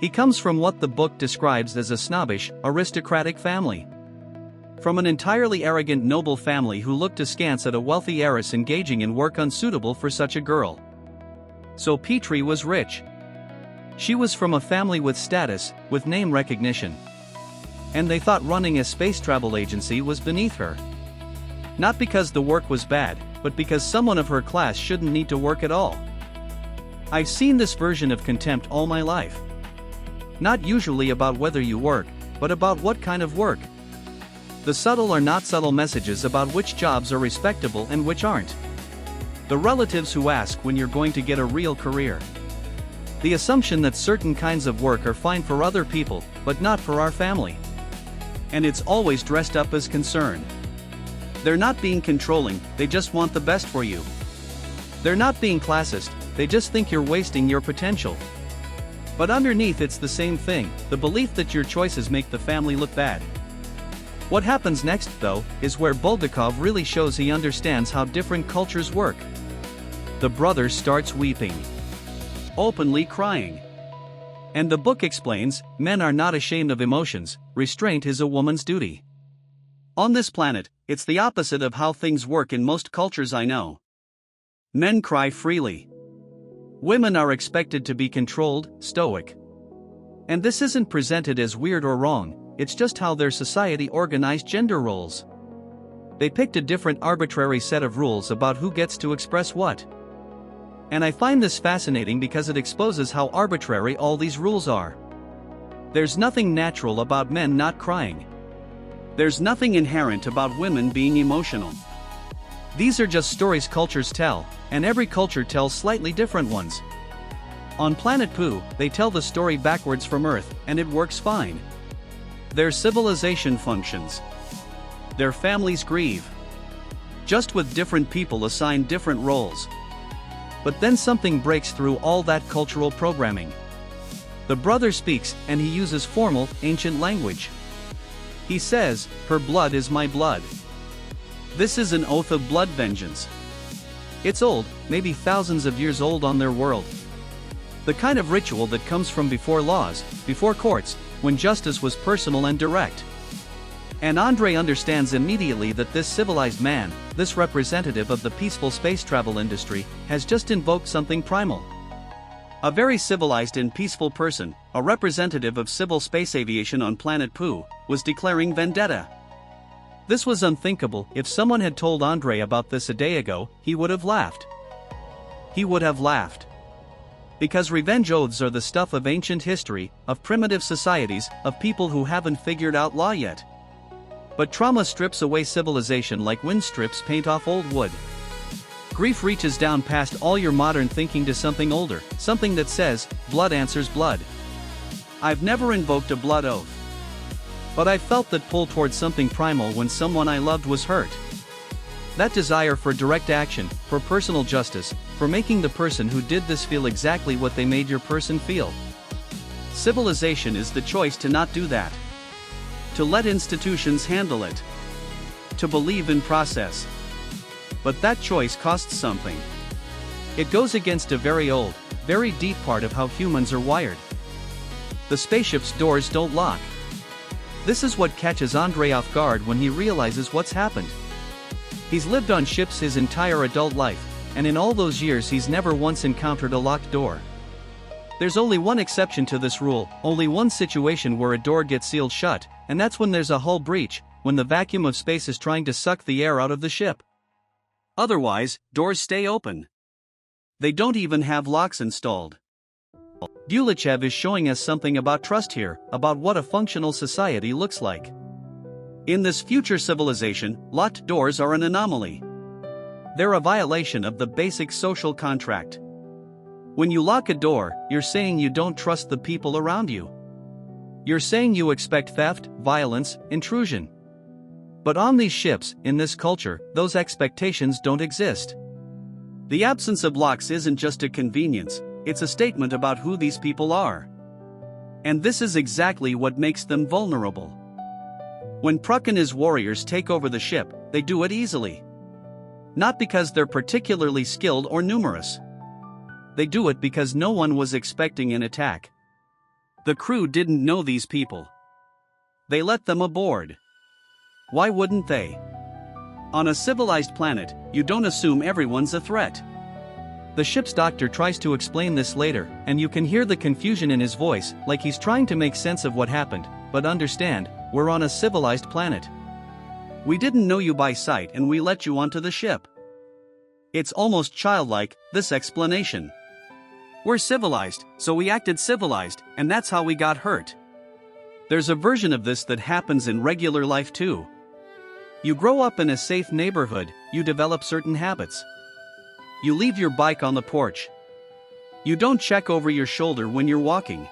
S1: He comes from what the book describes as a snobbish, aristocratic family. From an entirely arrogant noble family who looked askance at a wealthy heiress engaging in work unsuitable for such a girl. So Petrie was rich. She was from a family with status, with name recognition. And they thought running a space travel agency was beneath her. Not because the work was bad, but because someone of her class shouldn't need to work at all. I've seen this version of contempt all my life. Not usually about whether you work, but about what kind of work. The subtle or not subtle messages about which jobs are respectable and which aren't. The relatives who ask when you're going to get a real career. The assumption that certain kinds of work are fine for other people, but not for our family. And it's always dressed up as concern. They're not being controlling, they just want the best for you. They're not being classist, they just think you're wasting your potential. But underneath it's the same thing, the belief that your choices make the family look bad. What happens next, though, is where Bulgakov really shows he understands how different cultures work. The brother starts weeping. Openly crying. And the book explains, men are not ashamed of emotions, restraint is a woman's duty. On this planet, it's the opposite of how things work in most cultures I know. Men cry freely. Women are expected to be controlled, stoic. And this isn't presented as weird or wrong, it's just how their society organized gender roles. They picked a different arbitrary set of rules about who gets to express what. And I find this fascinating because it exposes how arbitrary all these rules are. There's nothing natural about men not crying. There's nothing inherent about women being emotional. These are just stories cultures tell, and every culture tells slightly different ones. On Planet Pooh, they tell the story backwards from Earth, and it works fine. Their civilization functions. Their families grieve. Just with different people assigned different roles. But then something breaks through all that cultural programming. The brother speaks, and he uses formal, ancient language. He says, "Her blood is my blood." This is an oath of blood vengeance. It's old, maybe thousands of years old on their world. The kind of ritual that comes from before laws, before courts, when justice was personal and direct. And Andrei understands immediately that this civilized man, this representative of the peaceful space travel industry, has just invoked something primal. A very civilized and peaceful person, a representative of civil space aviation on Planet Pooh, was declaring vendetta. This was unthinkable. If someone had told Andrei about this a day ago, he would have laughed. He would have laughed. Because revenge oaths are the stuff of ancient history, of primitive societies, of people who haven't figured out law yet. But trauma strips away civilization like wind strips paint off old wood. Grief reaches down past all your modern thinking to something older, something that says, blood answers blood. I've never invoked a blood oath. But I felt that pull towards something primal when someone I loved was hurt. That desire for direct action, for personal justice, for making the person who did this feel exactly what they made your person feel. Civilization is the choice to not do that. To let institutions handle it. To believe in process. But that choice costs something. It goes against a very old, very deep part of how humans are wired. The spaceship's doors don't lock. This is what catches Andrei off guard when he realizes what's happened. He's lived on ships his entire adult life, and in all those years he's never once encountered a locked door. There's only one exception to this rule, only one situation where a door gets sealed shut, and that's when there's a hull breach, when the vacuum of space is trying to suck the air out of the ship. Otherwise, doors stay open. They don't even have locks installed. Bulychev is showing us something about trust here, about what a functional society looks like. In this future civilization, locked doors are an anomaly. They're a violation of the basic social contract. When you lock a door, you're saying you don't trust the people around you. You're saying you expect theft, violence, intrusion. But on these ships, in this culture, those expectations don't exist. The absence of locks isn't just a convenience, it's a statement about who these people are. And this is exactly what makes them vulnerable. When Pruk and his warriors take over the ship, they do it easily. Not because they're particularly skilled or numerous. They do it because no one was expecting an attack. The crew didn't know these people. They let them aboard. Why wouldn't they? On a civilized planet, you don't assume everyone's a threat. The ship's doctor tries to explain this later, and you can hear the confusion in his voice, like he's trying to make sense of what happened. But understand, we're on a civilized planet. We didn't know you by sight and we let you onto the ship. It's almost childlike, this explanation. We're civilized, so we acted civilized, and that's how we got hurt. There's a version of this that happens in regular life too. You grow up in a safe neighborhood, you develop certain habits. You leave your bike on the porch. You don't check over your shoulder when you're walking.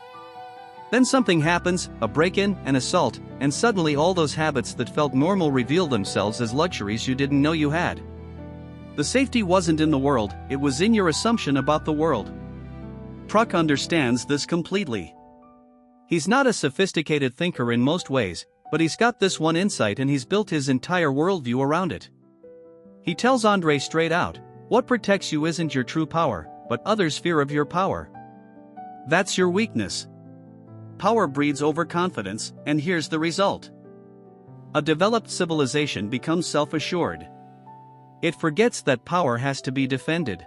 S1: Then something happens, a break-in, an assault, and suddenly all those habits that felt normal reveal themselves as luxuries you didn't know you had. The safety wasn't in the world, it was in your assumption about the world. Pruk understands this completely. He's not a sophisticated thinker in most ways, but he's got this one insight and he's built his entire worldview around it. He tells Andrei straight out, what protects you isn't your true power, but others' fear of your power. That's your weakness. Power breeds overconfidence, and here's the result. A developed civilization becomes self-assured. It forgets that power has to be defended.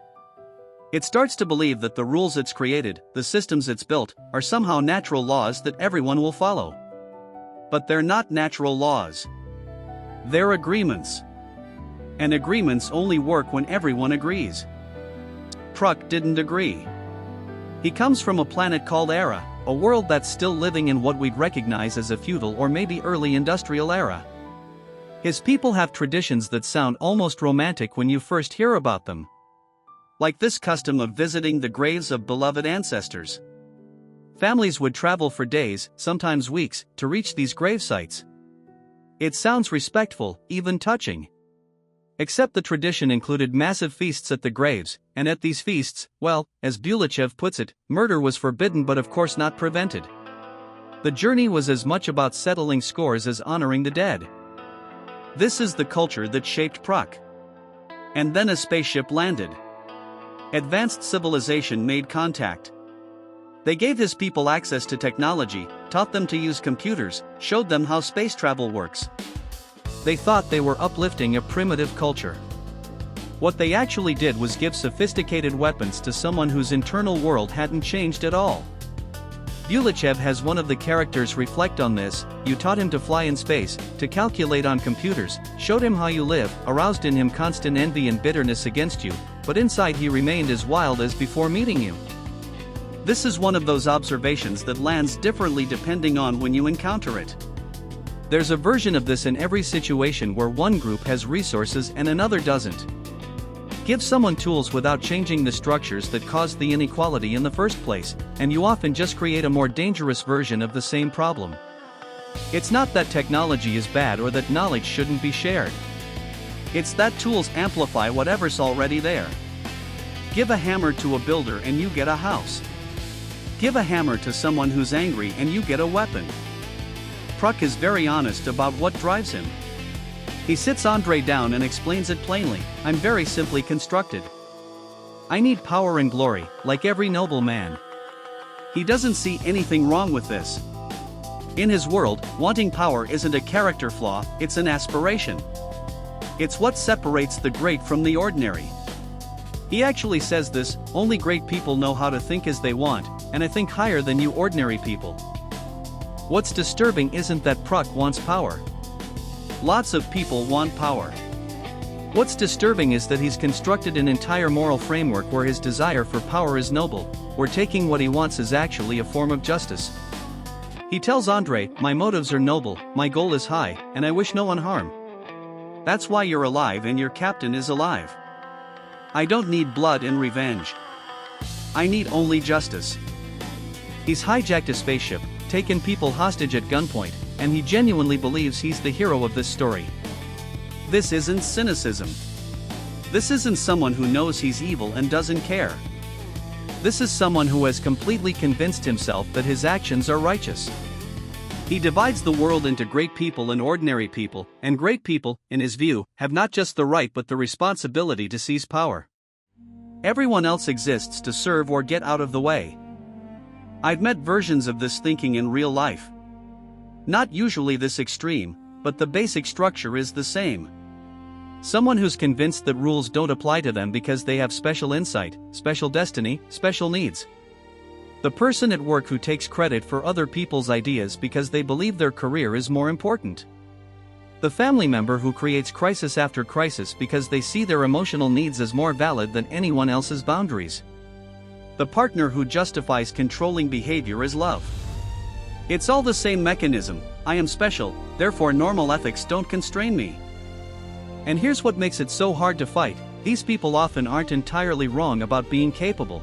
S1: It starts to believe that the rules it's created, the systems it's built, are somehow natural laws that everyone will follow. But they're not natural laws. They're agreements. And agreements only work when everyone agrees. Pruk didn't agree. He comes from a planet called Era, a world that's still living in what we'd recognize as a feudal or maybe early industrial era. His people have traditions that sound almost romantic when you first hear about them. Like this custom of visiting the graves of beloved ancestors. Families would travel for days, sometimes weeks, to reach these grave sites. It sounds respectful, even touching. Except the tradition included massive feasts at the graves, and at these feasts, well, as Bulychev puts it, murder was forbidden but of course not prevented. The journey was as much about settling scores as honoring the dead. This is the culture that shaped Pruk. And then a spaceship landed. Advanced civilization made contact. They gave his people access to technology, taught them to use computers, showed them how space travel works. They thought they were uplifting a primitive culture. What they actually did was give sophisticated weapons to someone whose internal world hadn't changed at all. Bulychev has one of the characters reflect on this. You taught him to fly in space, to calculate on computers, showed him how you live, aroused in him constant envy and bitterness against you, but inside he remained as wild as before meeting you. This is one of those observations that lands differently depending on when you encounter it. There's a version of this in every situation where one group has resources and another doesn't. Give someone tools without changing the structures that caused the inequality in the first place, and you often just create a more dangerous version of the same problem. It's not that technology is bad or that knowledge shouldn't be shared. It's that tools amplify whatever's already there. Give a hammer to a builder and you get a house. Give a hammer to someone who's angry and you get a weapon. Pruk is very honest about what drives him. He sits Andrei down and explains it plainly, I'm very simply constructed. I need power and glory, like every noble man. He doesn't see anything wrong with this. In his world, wanting power isn't a character flaw, it's an aspiration. It's what separates the great from the ordinary. He actually says this, only great people know how to think as they want, and I think higher than you ordinary people. What's disturbing isn't that Pruk wants power. Lots of people want power. What's disturbing is that he's constructed an entire moral framework where his desire for power is noble, where taking what he wants is actually a form of justice. He tells Andrei, my motives are noble, my goal is high, and I wish no one harm. That's why you're alive and your captain is alive. I don't need blood and revenge. I need only justice. He's hijacked a spaceship, taken people hostage at gunpoint, and he genuinely believes he's the hero of this story. This isn't cynicism. This isn't someone who knows he's evil and doesn't care. This is someone who has completely convinced himself that his actions are righteous. He divides the world into great people and ordinary people, and great people, in his view, have not just the right but the responsibility to seize power. Everyone else exists to serve or get out of the way. I've met versions of this thinking in real life. Not usually this extreme, but the basic structure is the same. Someone who's convinced that rules don't apply to them because they have special insight, special destiny, special needs. The person at work who takes credit for other people's ideas because they believe their career is more important. The family member who creates crisis after crisis because they see their emotional needs as more valid than anyone else's boundaries. The partner who justifies controlling behavior as love. It's all the same mechanism. I am special, therefore normal ethics don't constrain me. And here's what makes it so hard to fight: these people often aren't entirely wrong about being capable.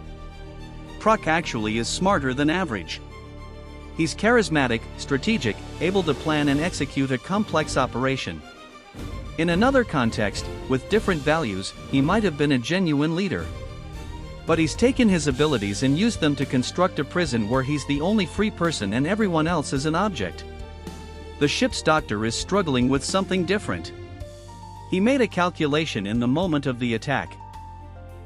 S1: Prok actually is smarter than average. He's charismatic, strategic, able to plan and execute a complex operation. In another context, with different values, he might have been a genuine leader. But he's taken his abilities and used them to construct a prison where he's the only free person and everyone else is an object. The ship's doctor is struggling with something different. He made a calculation in the moment of the attack.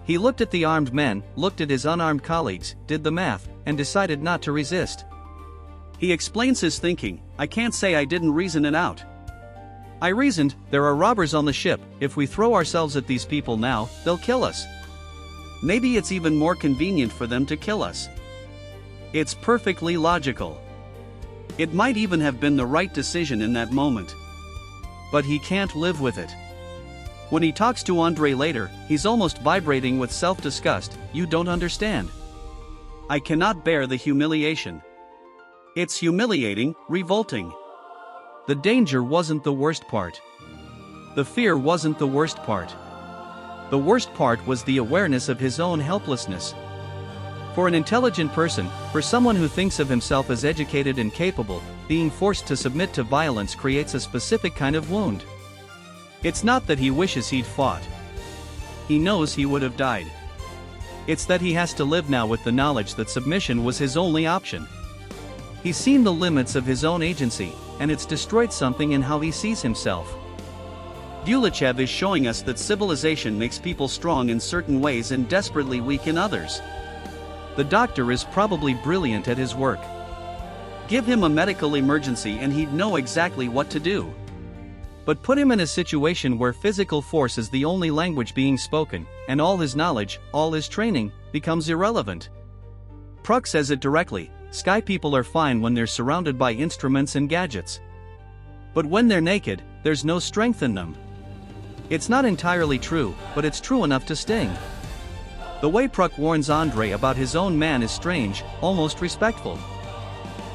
S1: He looked at the armed men, looked at his unarmed colleagues, did the math, and decided not to resist. He explains his thinking: I can't say I didn't reason it out. I reasoned, there are robbers on the ship, if we throw ourselves at these people now, they'll kill us. Maybe it's even more convenient for them to kill us. It's perfectly logical. It might even have been the right decision in that moment. But he can't live with it. When he talks to Andre later, he's almost vibrating with self-disgust. You don't understand. I cannot bear the humiliation. It's humiliating, revolting. The danger wasn't the worst part. The fear wasn't the worst part. The worst part was the awareness of his own helplessness. For an intelligent person, for someone who thinks of himself as educated and capable, being forced to submit to violence creates a specific kind of wound. It's not that he wishes he'd fought. He knows he would have died. It's that he has to live now with the knowledge that submission was his only option. He's seen the limits of his own agency, and it's destroyed something in how he sees himself. Bulychev is showing us that civilization makes people strong in certain ways and desperately weak in others. The doctor is probably brilliant at his work. Give him a medical emergency and he'd know exactly what to do. But put him in a situation where physical force is the only language being spoken, and all his knowledge, all his training, becomes irrelevant. Prok says it directly: sky people are fine when they're surrounded by instruments and gadgets. But when they're naked, there's no strength in them. It's not entirely true, but it's true enough to sting. The way Prok warns Andre about his own man is strange, almost respectful.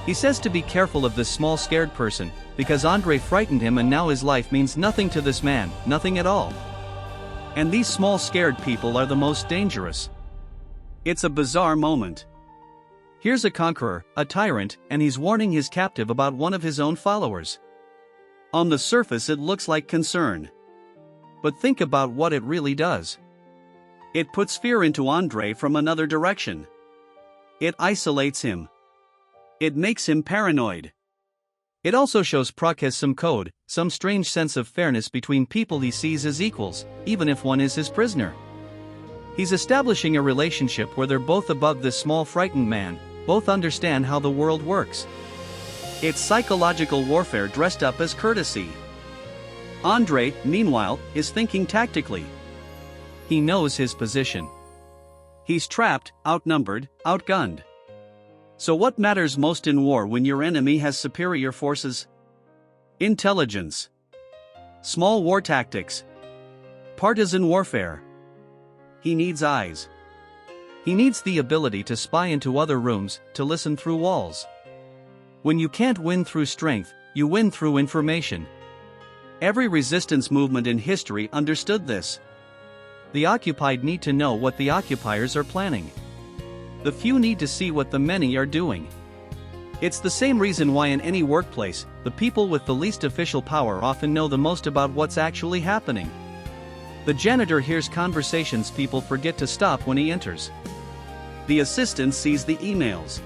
S1: He says to be careful of this small scared person, because Andre frightened him and now his life means nothing to this man, nothing at all. And these small scared people are the most dangerous. It's a bizarre moment. Here's a conqueror, a tyrant, and he's warning his captive about one of his own followers. On the surface it looks like concern. But think about what it really does. It puts fear into Andre from another direction. It isolates him. It makes him paranoid. It also shows Prok has some code, some strange sense of fairness between people he sees as equals, even if one is his prisoner. He's establishing a relationship where they're both above this small frightened man, both understand how the world works. It's psychological warfare dressed up as courtesy. Andre, meanwhile, is thinking tactically. He knows his position. He's trapped, outnumbered, outgunned. So what matters most in war when your enemy has superior forces? Intelligence. Small war tactics. Partisan warfare. He needs eyes. He needs the ability to spy into other rooms, to listen through walls. When you can't win through strength, you win through information. Every resistance movement in history understood this. The occupied need to know what the occupiers are planning. The few need to see what the many are doing. It's the same reason why in any workplace, the people with the least official power often know the most about what's actually happening. The janitor hears conversations people forget to stop when he enters. The assistant sees the emails.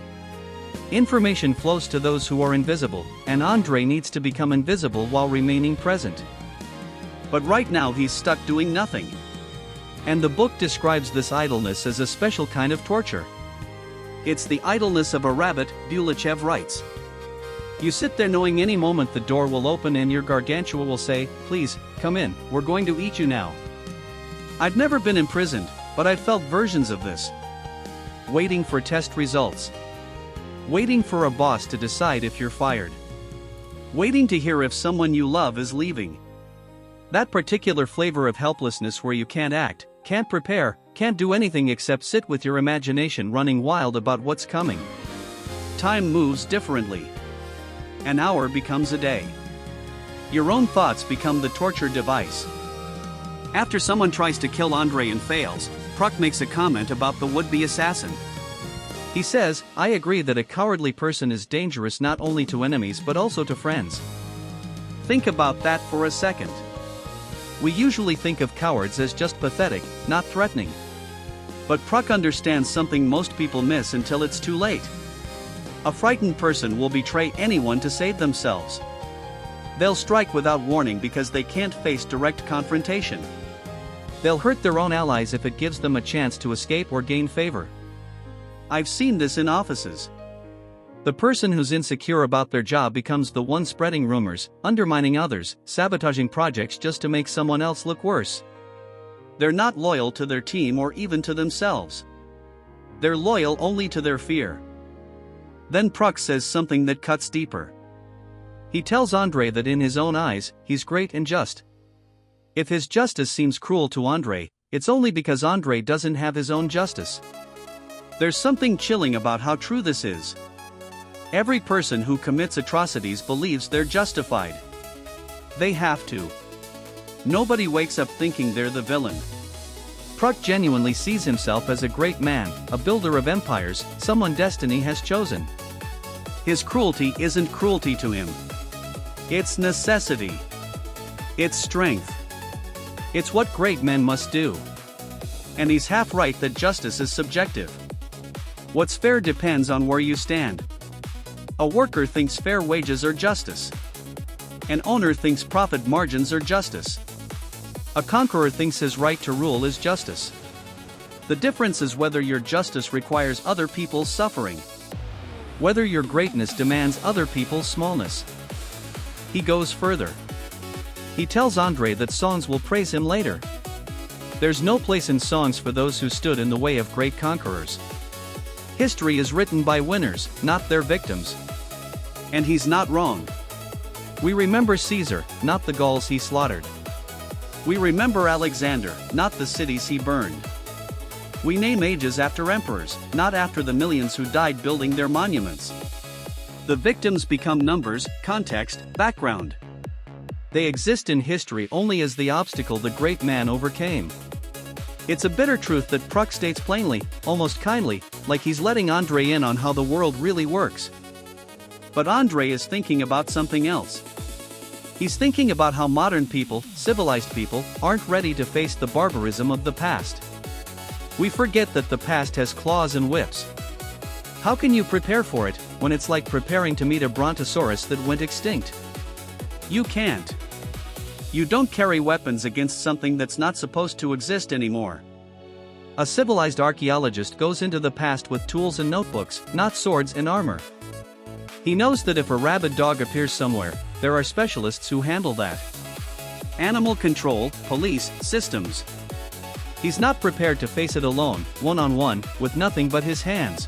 S1: Information flows to those who are invisible, and Andre needs to become invisible while remaining present. But right now he's stuck doing nothing. And the book describes this idleness as a special kind of torture. It's the idleness of a rabbit, Bulychev writes. You sit there knowing any moment the door will open and your gargantua will say, "Please, come in, we're going to eat you now." I've never been imprisoned, but I've felt versions of this. Waiting for test results. Waiting for a boss to decide if you're fired. Waiting to hear if someone you love is leaving. That particular flavor of helplessness where you can't act, can't prepare, can't do anything except sit with your imagination running wild about what's coming. Time moves differently. An hour becomes a day. Your own thoughts become the torture device. After someone tries to kill Andrei and fails, Prok makes a comment about the would-be assassin. He says, "I agree that a cowardly person is dangerous not only to enemies but also to friends." Think about that for a second. We usually think of cowards as just pathetic, not threatening. But Prok understands something most people miss until it's too late. A frightened person will betray anyone to save themselves. They'll strike without warning because they can't face direct confrontation. They'll hurt their own allies if it gives them a chance to escape or gain favor. I've seen this in offices. The person who's insecure about their job becomes the one spreading rumors, undermining others, sabotaging projects just to make someone else look worse. They're not loyal to their team or even to themselves. They're loyal only to their fear. Then Prok says something that cuts deeper. He tells Andrei that in his own eyes, he's great and just. If his justice seems cruel to Andrei, it's only because Andrei doesn't have his own justice. There's something chilling about how true this is. Every person who commits atrocities believes they're justified. They have to. Nobody wakes up thinking they're the villain. Prok genuinely sees himself as a great man, a builder of empires, someone destiny has chosen. His cruelty isn't cruelty to him. It's necessity. It's strength. It's what great men must do. And he's half right that justice is subjective. What's fair depends on where you stand. A worker thinks fair wages are justice. An owner thinks profit margins are justice. A conqueror thinks his right to rule is justice. The difference is whether your justice requires other people's suffering. Whether your greatness demands other people's smallness. He goes further. He tells Andrei that songs will praise him later. There's no place in songs for those who stood in the way of great conquerors. History is written by winners, not their victims. And he's not wrong. We remember Caesar, not the Gauls he slaughtered. We remember Alexander, not the cities he burned. We name ages after emperors, not after the millions who died building their monuments. The victims become numbers, context, background. They exist in history only as the obstacle the great man overcame. It's a bitter truth that Prok states plainly, almost kindly, like he's letting Andrei in on how the world really works. But Andrei is thinking about something else. He's thinking about how modern people, civilized people, aren't ready to face the barbarism of the past. We forget that the past has claws and whips. How can you prepare for it, when it's like preparing to meet a brontosaurus that went extinct? You can't. You don't carry weapons against something that's not supposed to exist anymore. A civilized archaeologist goes into the past with tools and notebooks, not swords and armor. He knows that if a rabid dog appears somewhere, there are specialists who handle that. Animal control, police, systems. He's not prepared to face it alone, one-on-one, with nothing but his hands.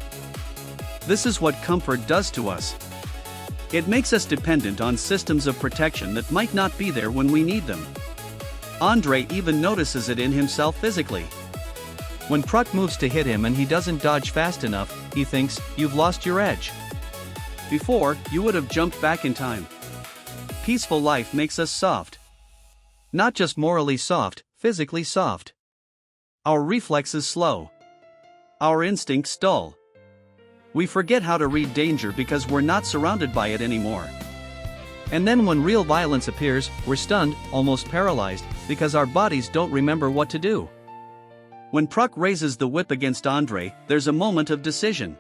S1: This is what comfort does to us. It makes us dependent on systems of protection that might not be there when we need them. Andrei even notices it in himself physically. When Prok moves to hit him and he doesn't dodge fast enough, he thinks, "You've lost your edge. Before, you would have jumped back in time." Peaceful life makes us soft. Not just morally soft, physically soft. Our reflexes slow. Our instincts dull. We forget how to read danger because we're not surrounded by it anymore. And then when real violence appears, we're stunned, almost paralyzed, because our bodies don't remember what to do. When Prok raises the whip against Andrei, there's a moment of decision.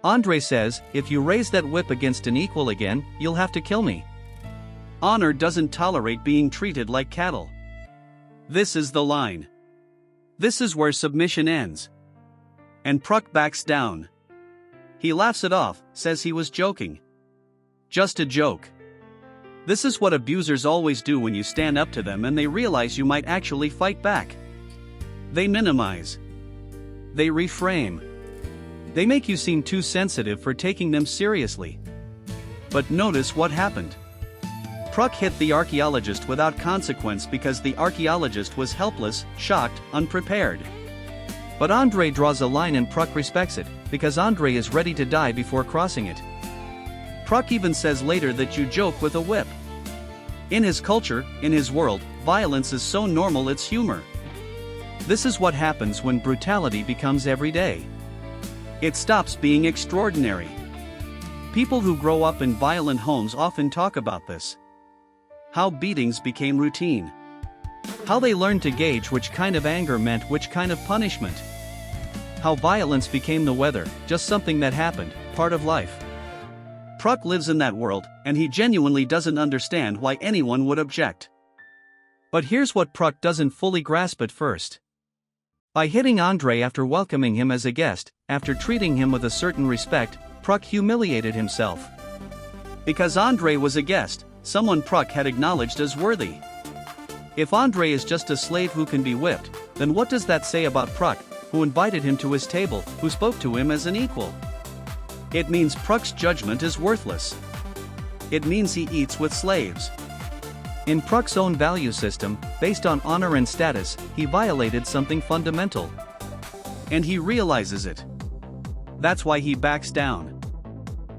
S1: Andrei says, "If you raise that whip against an equal again, you'll have to kill me." Honor doesn't tolerate being treated like cattle. This is the line. This is where submission ends. And Prok backs down. He laughs it off, says he was joking. Just a joke. This is what abusers always do when you stand up to them and they realize you might actually fight back. They minimize. They reframe. They make you seem too sensitive for taking them seriously. But notice what happened. Pruk hit the archaeologist without consequence because the archaeologist was helpless, shocked, unprepared. But Andrei draws a line and Pruk respects it, because Andrei is ready to die before crossing it. Pruk even says later that you joke with a whip. In his culture, in his world, violence is so normal it's humor. This is what happens when brutality becomes everyday. It stops being extraordinary. People who grow up in violent homes often talk about this. How beatings became routine. How they learned to gauge which kind of anger meant which kind of punishment. How violence became the weather, just something that happened, part of life. Pruk lives in that world, and he genuinely doesn't understand why anyone would object. But here's what Pruk doesn't fully grasp at first. By hitting Andrei after welcoming him as a guest, after treating him with a certain respect, Pruk humiliated himself. Because Andrei was a guest, someone Pruk had acknowledged as worthy. If Andrei is just a slave who can be whipped, then what does that say about Pruk, who invited him to his table, who spoke to him as an equal? It means Pruk's judgment is worthless. It means he eats with slaves. In Pruk's own value system, based on honor and status, he violated something fundamental. And he realizes it. That's why he backs down.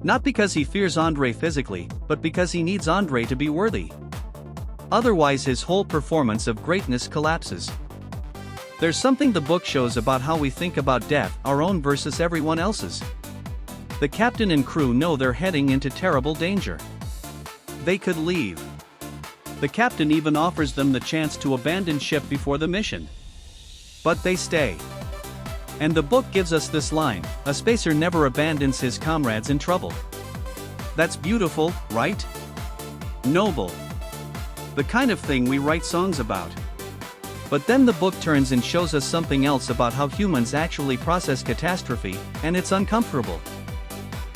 S1: Not because he fears Andrei physically, but because he needs Andrei to be worthy. Otherwise his whole performance of greatness collapses. There's something the book shows about how we think about death, our own versus everyone else's. The captain and crew know they're heading into terrible danger. They could leave. The captain even offers them the chance to abandon ship before the mission. But they stay. And the book gives us this line: a spacer never abandons his comrades in trouble. That's beautiful, right? Noble. The kind of thing we write songs about. But then the book turns and shows us something else about how humans actually process catastrophe, and it's uncomfortable.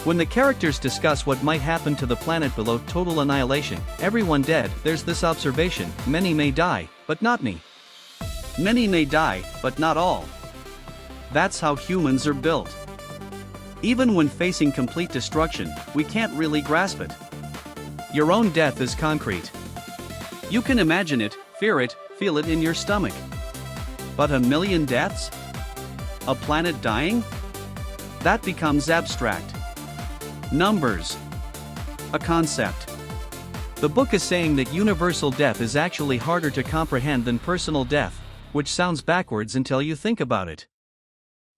S1: When the characters discuss what might happen to the planet below total annihilation, everyone dead, there's this observation: many may die, but not me. Many may die, but not all. That's how humans are built. Even when facing complete destruction, we can't really grasp it. Your own death is concrete. You can imagine it, fear it, feel it in your stomach. But 1 million deaths? A planet dying? That becomes abstract. Numbers. A concept. The book is saying that universal death is actually harder to comprehend than personal death, which sounds backwards until you think about it.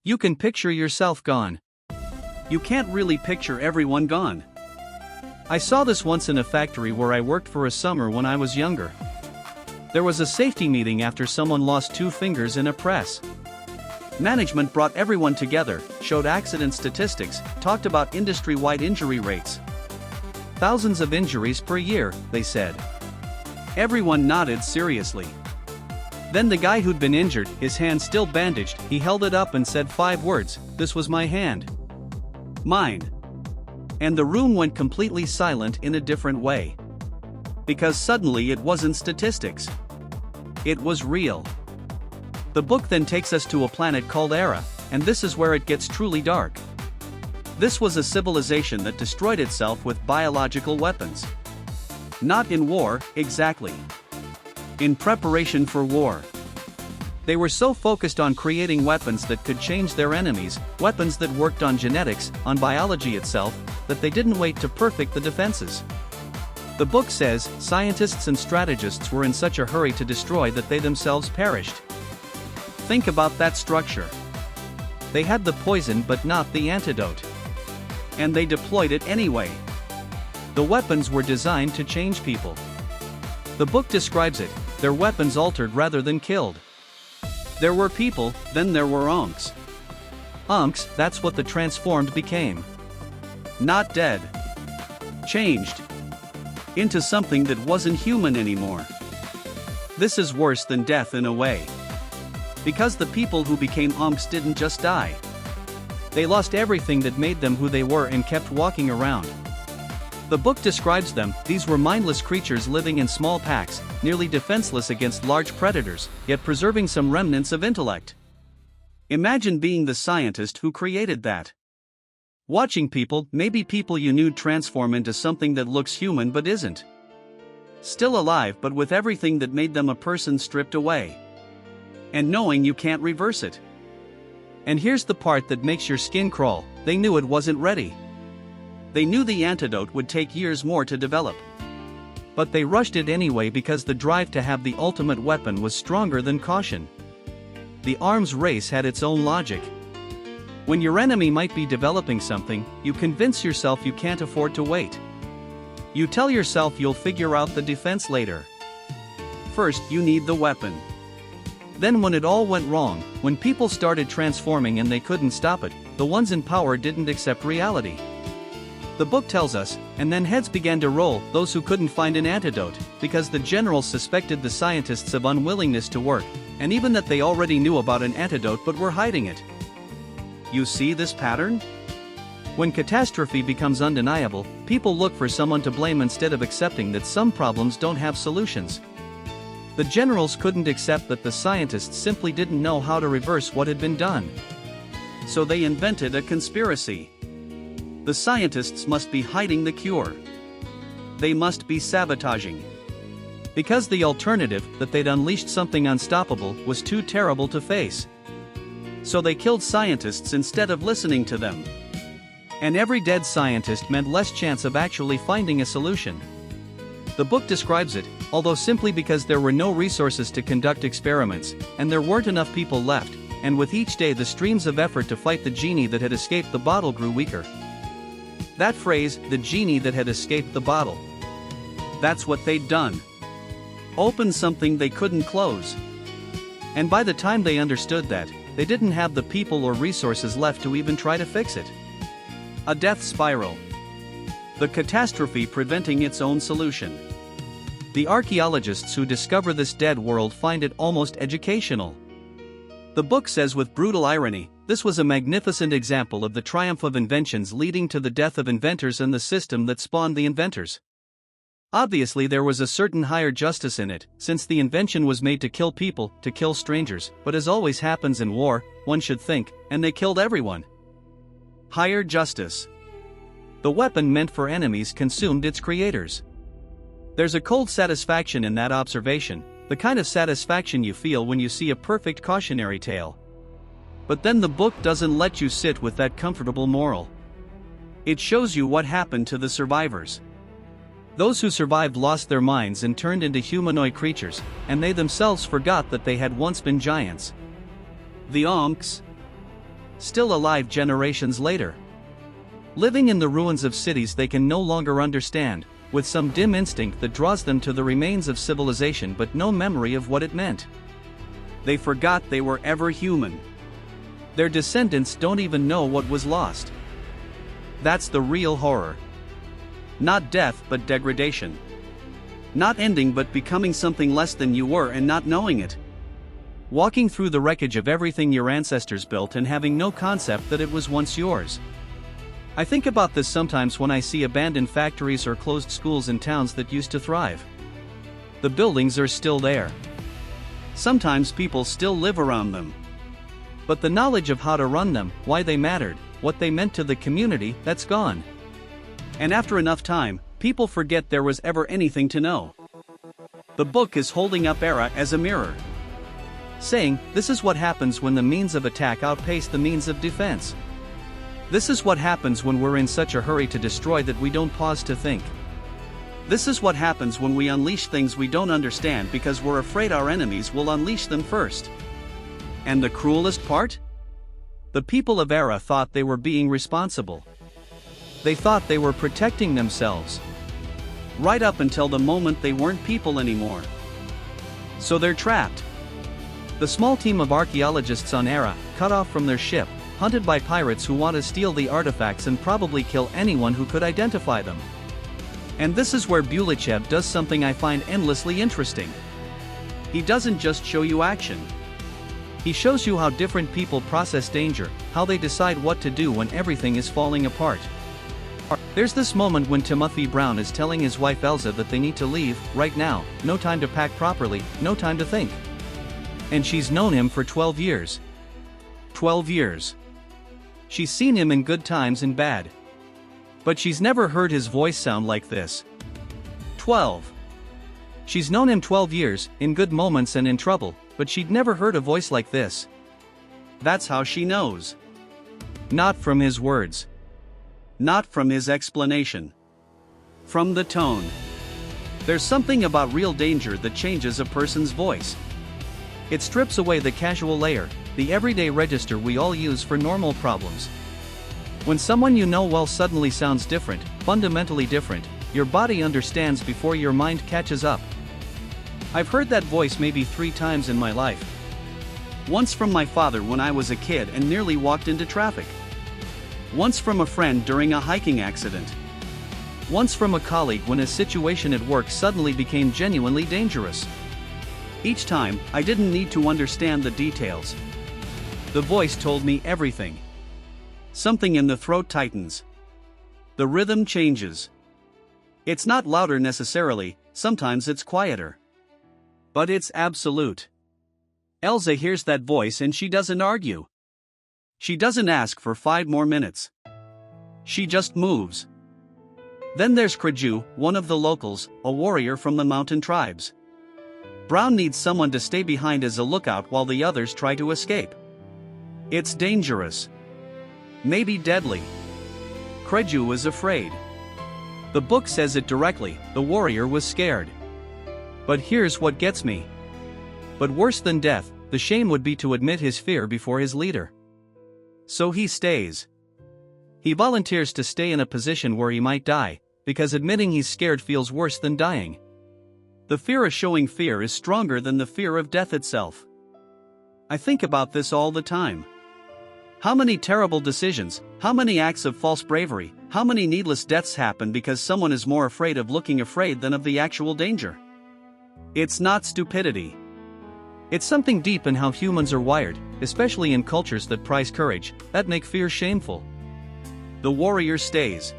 S1: You can picture yourself gone. You can't really picture everyone gone. I saw this once in a factory where I worked for a summer when I was younger. There was a safety meeting after someone lost 2 fingers in a press. Management brought everyone together, showed accident statistics, talked about industry-wide injury rates. Thousands of injuries per year, they said. Everyone nodded seriously. Then the guy who'd been injured, his hand still bandaged, he held it up and said 5 words: "This was my hand. Mine." And the room went completely silent in a different way. Because suddenly it wasn't statistics. It was real. The book then takes us to a planet called Era, and this is where it gets truly dark. This was a civilization that destroyed itself with biological weapons. Not in war, exactly. In preparation for war. They were so focused on creating weapons that could change their enemies, weapons that worked on genetics, on biology itself, that they didn't wait to perfect the defenses. The book says, scientists and strategists were in such a hurry to destroy that they themselves perished. Think about that structure. They had the poison but not the antidote. And they deployed it anyway. The weapons were designed to change people. The book describes it: their weapons altered rather than killed. There were people, then there were unks. Unks, that's what the transformed became. Not dead. Changed. Into something that wasn't human anymore. This is worse than death in a way. Because the people who became unks didn't just die. They lost everything that made them who they were and kept walking around. The book describes them. These were mindless creatures living in small packs, nearly defenseless against large predators, yet preserving some remnants of intellect. Imagine being the scientist who created that. Watching people, maybe people you knew, transform into something that looks human but isn't. Still alive but with everything that made them a person stripped away. And knowing you can't reverse it. And here's the part that makes your skin crawl: they knew it wasn't ready. They knew the antidote would take years more to develop. But they rushed it anyway because the drive to have the ultimate weapon was stronger than caution. The arms race had its own logic. When your enemy might be developing something, you convince yourself you can't afford to wait. You tell yourself you'll figure out the defense later. First, you need the weapon. Then when it all went wrong, when people started transforming and they couldn't stop it, the ones in power didn't accept reality. The book tells us, and then heads began to roll, those who couldn't find an antidote, because the generals suspected the scientists of unwillingness to work, and even that they already knew about an antidote but were hiding it. You see this pattern? When catastrophe becomes undeniable, people look for someone to blame instead of accepting that some problems don't have solutions. The generals couldn't accept that the scientists simply didn't know how to reverse what had been done. So they invented a conspiracy. The scientists must be hiding the cure. They must be sabotaging. Because the alternative, that they'd unleashed something unstoppable, was too terrible to face. So they killed scientists instead of listening to them. And every dead scientist meant less chance of actually finding a solution. The book describes it, although simply because there were no resources to conduct experiments, and there weren't enough people left, and with each day the streams of effort to fight the genie that had escaped the bottle grew weaker. That phrase, the genie that had escaped the bottle. That's what they'd done. Open something they couldn't close. And by the time they understood that, they didn't have the people or resources left to even try to fix it. A death spiral. The catastrophe preventing its own solution. The archaeologists who discover this dead world find it almost educational. The book says with brutal irony, this was a magnificent example of the triumph of inventions leading to the death of inventors and the system that spawned the inventors. Obviously there was a certain higher justice in it, since the invention was made to kill people, to kill strangers, but as always happens in war, one should think, and they killed everyone. Higher justice. The weapon meant for enemies consumed its creators. There's a cold satisfaction in that observation, the kind of satisfaction you feel when you see a perfect cautionary tale. But then the book doesn't let you sit with that comfortable moral. It shows you what happened to the survivors. Those who survived lost their minds and turned into humanoid creatures, and they themselves forgot that they had once been giants. The Onks, still alive generations later. Living in the ruins of cities they can no longer understand, with some dim instinct that draws them to the remains of civilization but no memory of what it meant. They forgot they were ever human. Their descendants don't even know what was lost. That's the real horror. Not death but degradation. Not ending but becoming something less than you were and not knowing it. Walking through the wreckage of everything your ancestors built and having no concept that it was once yours. I think about this sometimes when I see abandoned factories or closed schools in towns that used to thrive. The buildings are still there. Sometimes people still live around them. But the knowledge of how to run them, why they mattered, what they meant to the community, that's gone. And after enough time, people forget there was ever anything to know. The book is holding up era as a mirror, saying, this is what happens when the means of attack outpace the means of defense. This is what happens when we're in such a hurry to destroy that we don't pause to think. This is what happens when we unleash things we don't understand because we're afraid our enemies will unleash them first. And the cruelest part? The people of Era thought they were being responsible. They thought they were protecting themselves. Right up until the moment they weren't people anymore. So they're trapped. The small team of archaeologists on Era, cut off from their ship, hunted by pirates who want to steal the artifacts and probably kill anyone who could identify them. And this is where Bulychev does something I find endlessly interesting. He doesn't just show you action. He shows you how different people process danger, how they decide what to do when everything is falling apart. There's this moment when Timothy Brown is telling his wife Elsa that they need to leave, right now, no time to pack properly, no time to think. And she's known him for 12 years. 12 years. She's seen him in good times and bad. But she's never heard his voice sound like this. 12. She's known him 12 years, in good moments and in trouble, but she'd never heard a voice like this. That's how she knows. Not from his words. Not from his explanation. From the tone. There's something about real danger that changes a person's voice. It strips away the casual layer, the everyday register we all use for normal problems. When someone you know well suddenly sounds different, fundamentally different, your body understands before your mind catches up. I've heard that voice maybe 3 times in my life. Once from my father when I was a kid and nearly walked into traffic. Once from a friend during a hiking accident. Once from a colleague when a situation at work suddenly became genuinely dangerous. Each time, I didn't need to understand the details. The voice told me everything. Something in the throat tightens. The rhythm changes. It's not louder necessarily, sometimes it's quieter. But it's absolute. Elsa hears that voice and she doesn't argue. She doesn't ask for 5 more minutes. She just moves. Then there's Kraju, one of the locals, a warrior from the mountain tribes. Brown needs someone to stay behind as a lookout while the others try to escape. It's dangerous. Maybe deadly. Kraju was afraid. The book says it directly, the warrior was scared. But here's what gets me. But worse than death, the shame would be to admit his fear before his leader. So he stays. He volunteers to stay in a position where he might die, because admitting he's scared feels worse than dying. The fear of showing fear is stronger than the fear of death itself. I think about this all the time. How many terrible decisions, how many acts of false bravery, how many needless deaths happen because someone is more afraid of looking afraid than of the actual danger? It's not stupidity. It's something deep in how humans are wired, especially in cultures that prize courage, that make fear shameful. The warrior stays.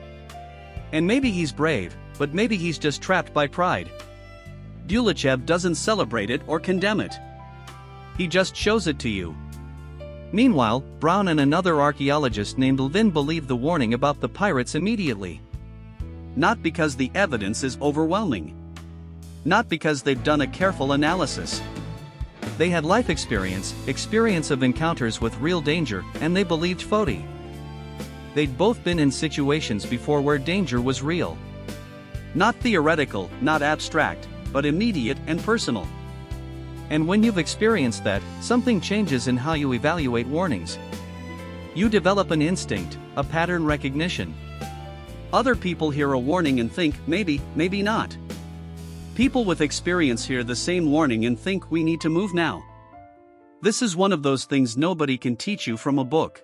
S1: And maybe he's brave, but maybe he's just trapped by pride. Bulychev doesn't celebrate it or condemn it. He just shows it to you. Meanwhile, Brown and another archaeologist named Levin believe the warning about the pirates immediately. Not because the evidence is overwhelming. Not because they've done a careful analysis. They had life experience of encounters with real danger, and they believed Foti. They'd both been in situations before where danger was real. Not theoretical, not abstract, but immediate and personal. And when you've experienced that, something changes in how you evaluate warnings. You develop an instinct, a pattern recognition. Other people hear a warning and think, maybe, maybe not. People with experience hear the same warning and think we need to move now. This is one of those things nobody can teach you from a book.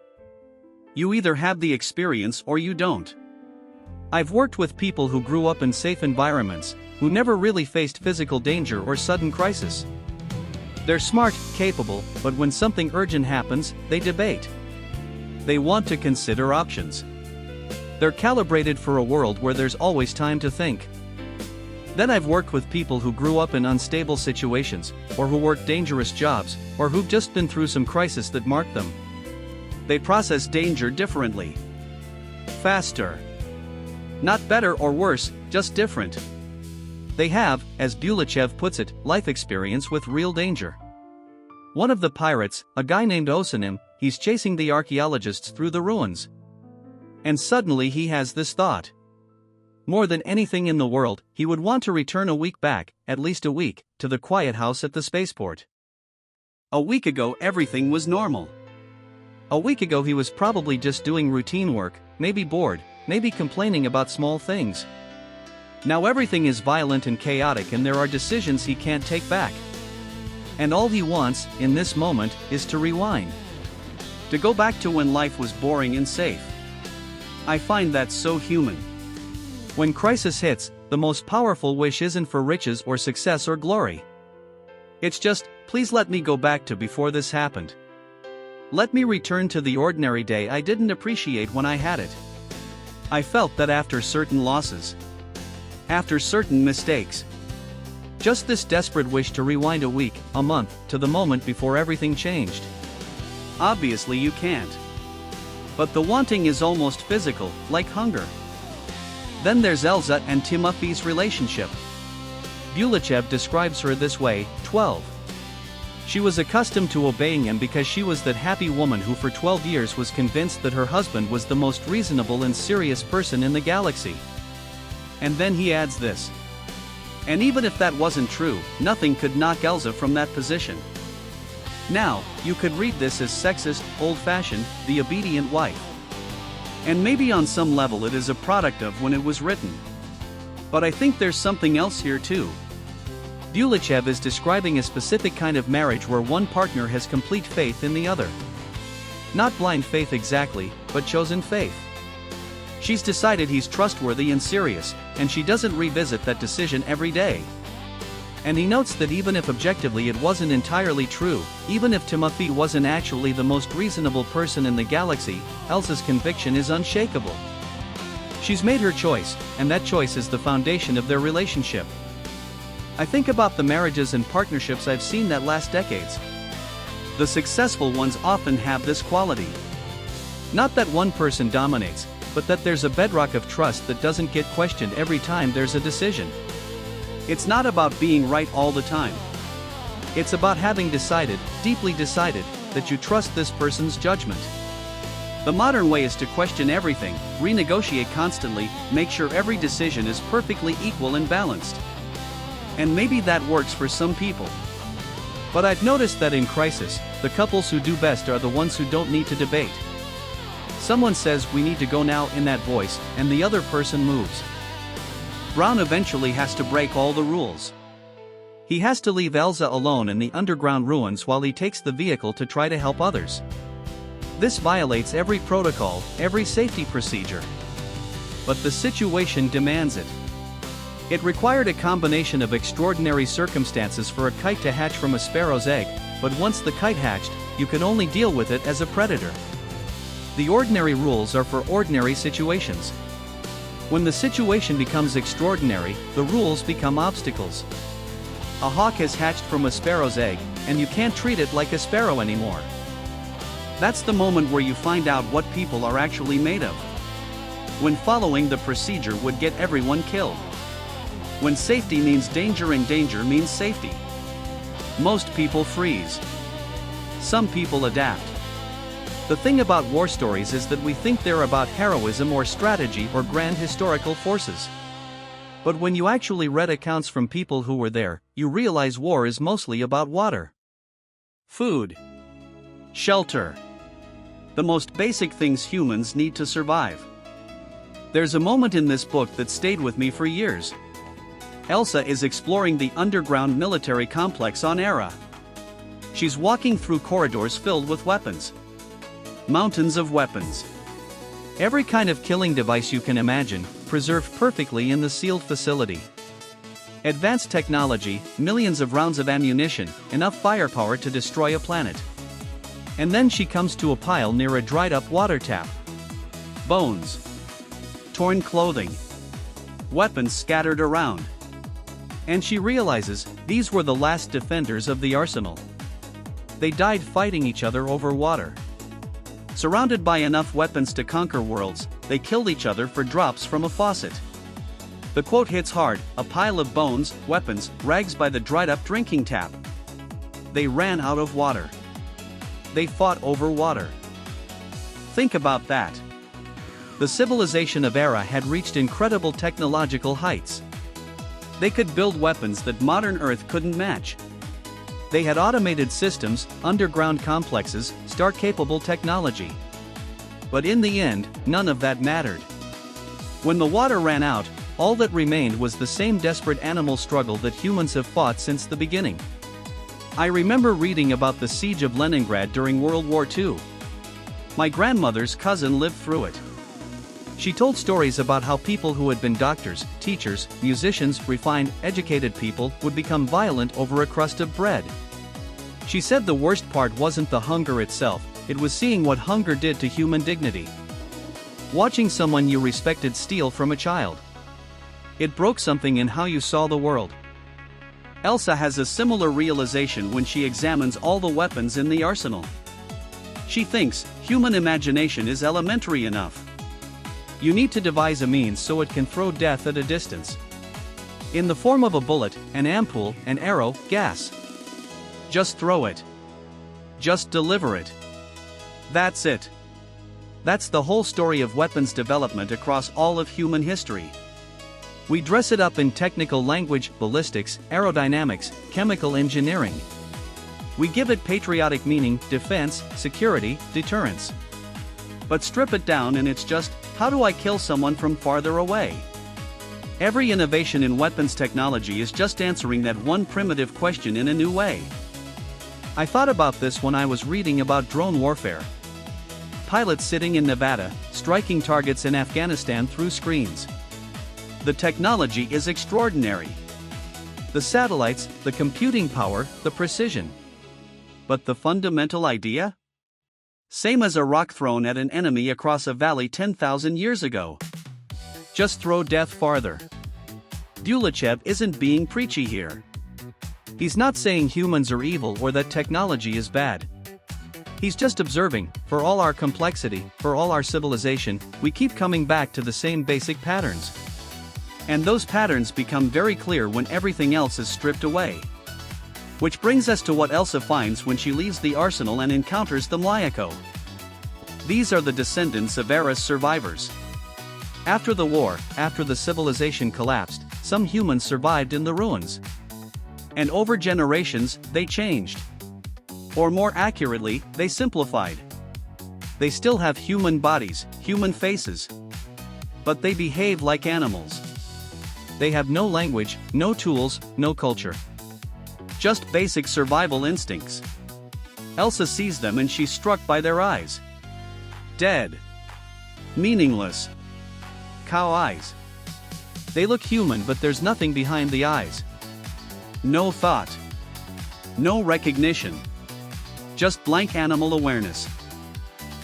S1: You either have the experience or you don't. I've worked with people who grew up in safe environments, who never really faced physical danger or sudden crisis. They're smart, capable, but when something urgent happens, they debate. They want to consider options. They're calibrated for a world where there's always time to think. Then I've worked with people who grew up in unstable situations, or who worked dangerous jobs, or who've just been through some crisis that marked them. They process danger differently. Faster. Not better or worse, just different. They have, as Bulychev puts it, life experience with real danger. One of the pirates, a guy named Osanim, he's chasing the archaeologists through the ruins. And suddenly he has this thought. More than anything in the world, he would want to return a week back, at least a week, to the quiet house at the spaceport. A week ago everything was normal. A week ago he was probably just doing routine work, maybe bored, maybe complaining about small things. Now everything is violent and chaotic and there are decisions he can't take back. And all he wants, in this moment, is to rewind. To go back to when life was boring and safe. I find that so human. When crisis hits, the most powerful wish isn't for riches or success or glory. It's just, Please let me go back to before this happened. Let me return to the ordinary day I didn't appreciate when I had it. I felt that after certain losses, after certain mistakes, just this desperate wish to rewind a week, a month, to the moment before everything changed. Obviously you can't. But the wanting is almost physical, like hunger. Then there's Elsa and Timofey's relationship. Bulychev describes her this way: 12. She was accustomed to obeying him because she was that happy woman who for 12 years was convinced that her husband was the most reasonable and serious person in the galaxy. And then he adds this. And even if that wasn't true, nothing could knock Elsa from that position. Now, you could read this as sexist, old-fashioned, the obedient wife. And maybe on some level it is a product of when it was written. But I think there's something else here too. Bulychev is describing a specific kind of marriage where one partner has complete faith in the other. Not blind faith exactly, but chosen faith. She's decided he's trustworthy and serious, and she doesn't revisit that decision every day. And he notes that even if objectively it wasn't entirely true, even if Timofey wasn't actually the most reasonable person in the galaxy, Elsa's conviction is unshakable. She's made her choice, and that choice is the foundation of their relationship. I think about the marriages and partnerships I've seen that last decades. The successful ones often have this quality. Not that one person dominates, but that there's a bedrock of trust that doesn't get questioned every time there's a decision. It's not about being right all the time. It's about having decided, deeply decided, that you trust this person's judgment. The modern way is to question everything, renegotiate constantly, make sure every decision is perfectly equal and balanced. And maybe that works for some people. But I've noticed that in crisis, the couples who do best are the ones who don't need to debate. Someone says we need to go now in that voice, and the other person moves. Brown eventually has to break all the rules. He has to leave Elsa alone in the underground ruins while he takes the vehicle to try to help others. This violates every protocol, every safety procedure. But the situation demands it. It required a combination of extraordinary circumstances for a kite to hatch from a sparrow's egg, but once the kite hatched, you can only deal with it as a predator. The ordinary rules are for ordinary situations. When the situation becomes extraordinary, the rules become obstacles. A hawk has hatched from a sparrow's egg, and you can't treat it like a sparrow anymore. That's the moment where you find out what people are actually made of. When following the procedure would get everyone killed. When safety means danger and danger means safety. Most people freeze. Some people adapt. The thing about war stories is that we think they're about heroism or strategy or grand historical forces. But when you actually read accounts from people who were there, you realize war is mostly about water, food, shelter. The most basic things humans need to survive. There's a moment in this book that stayed with me for years. Elsa is exploring the underground military complex on Era. She's walking through corridors filled with weapons. Mountains of weapons. Every kind of killing device you can imagine, preserved perfectly in the sealed facility. Advanced technology, millions of rounds of ammunition, enough firepower to destroy a planet. And then she comes to a pile near a dried-up water tap. Bones. Torn clothing. Weapons scattered around. And she realizes, these were the last defenders of the arsenal. They died fighting each other over water. Surrounded by enough weapons to conquer worlds, they killed each other for drops from a faucet. The quote hits hard: a pile of bones, weapons, rags by the dried-up drinking tap. They ran out of water. They fought over water. Think about that. The civilization of Era had reached incredible technological heights. They could build weapons that modern Earth couldn't match. They had automated systems, underground complexes, star-capable technology. But in the end, none of that mattered. When the water ran out, all that remained was the same desperate animal struggle that humans have fought since the beginning. I remember reading about the siege of Leningrad during World War II. My grandmother's cousin lived through it. She told stories about how people who had been doctors, teachers, musicians, refined, educated people would become violent over a crust of bread. She said the worst part wasn't the hunger itself, it was seeing what hunger did to human dignity. Watching someone you respected steal from a child. It broke something in how you saw the world. Elsa has a similar realization when she examines all the weapons in the arsenal. She thinks, human imagination is elementary enough. You need to devise a means so it can throw death at a distance. In the form of a bullet, an ampoule, an arrow, gas. Just throw it. Just deliver it. That's it. That's the whole story of weapons development across all of human history. We dress it up in technical language, ballistics, aerodynamics, chemical engineering. We give it patriotic meaning, defense, security, deterrence. But strip it down and it's just, how do I kill someone from farther away? Every innovation in weapons technology is just answering that one primitive question in a new way. I thought about this when I was reading about drone warfare. Pilots sitting in Nevada, striking targets in Afghanistan through screens. The technology is extraordinary. The satellites, the computing power, the precision. But the fundamental idea? Same as a rock thrown at an enemy across a valley 10,000 years ago. Just throw death farther. Bulychev isn't being preachy here. He's not saying humans are evil or that technology is bad. He's just observing, for all our complexity, for all our civilization, we keep coming back to the same basic patterns. And those patterns become very clear when everything else is stripped away. Which brings us to what Elsa finds when she leaves the arsenal and encounters the Mlyako. These are the descendants of Era's survivors. After the war, after the civilization collapsed, some humans survived in the ruins. And over generations, they changed. Or more accurately, they simplified. They still have human bodies, human faces. But they behave like animals. They have no language, no tools, no culture. Just basic survival instincts. Elsa sees them and she's struck by their eyes. Dead. Meaningless. Cow eyes. They look human but there's nothing behind the eyes. No thought. No recognition. Just blank animal awareness.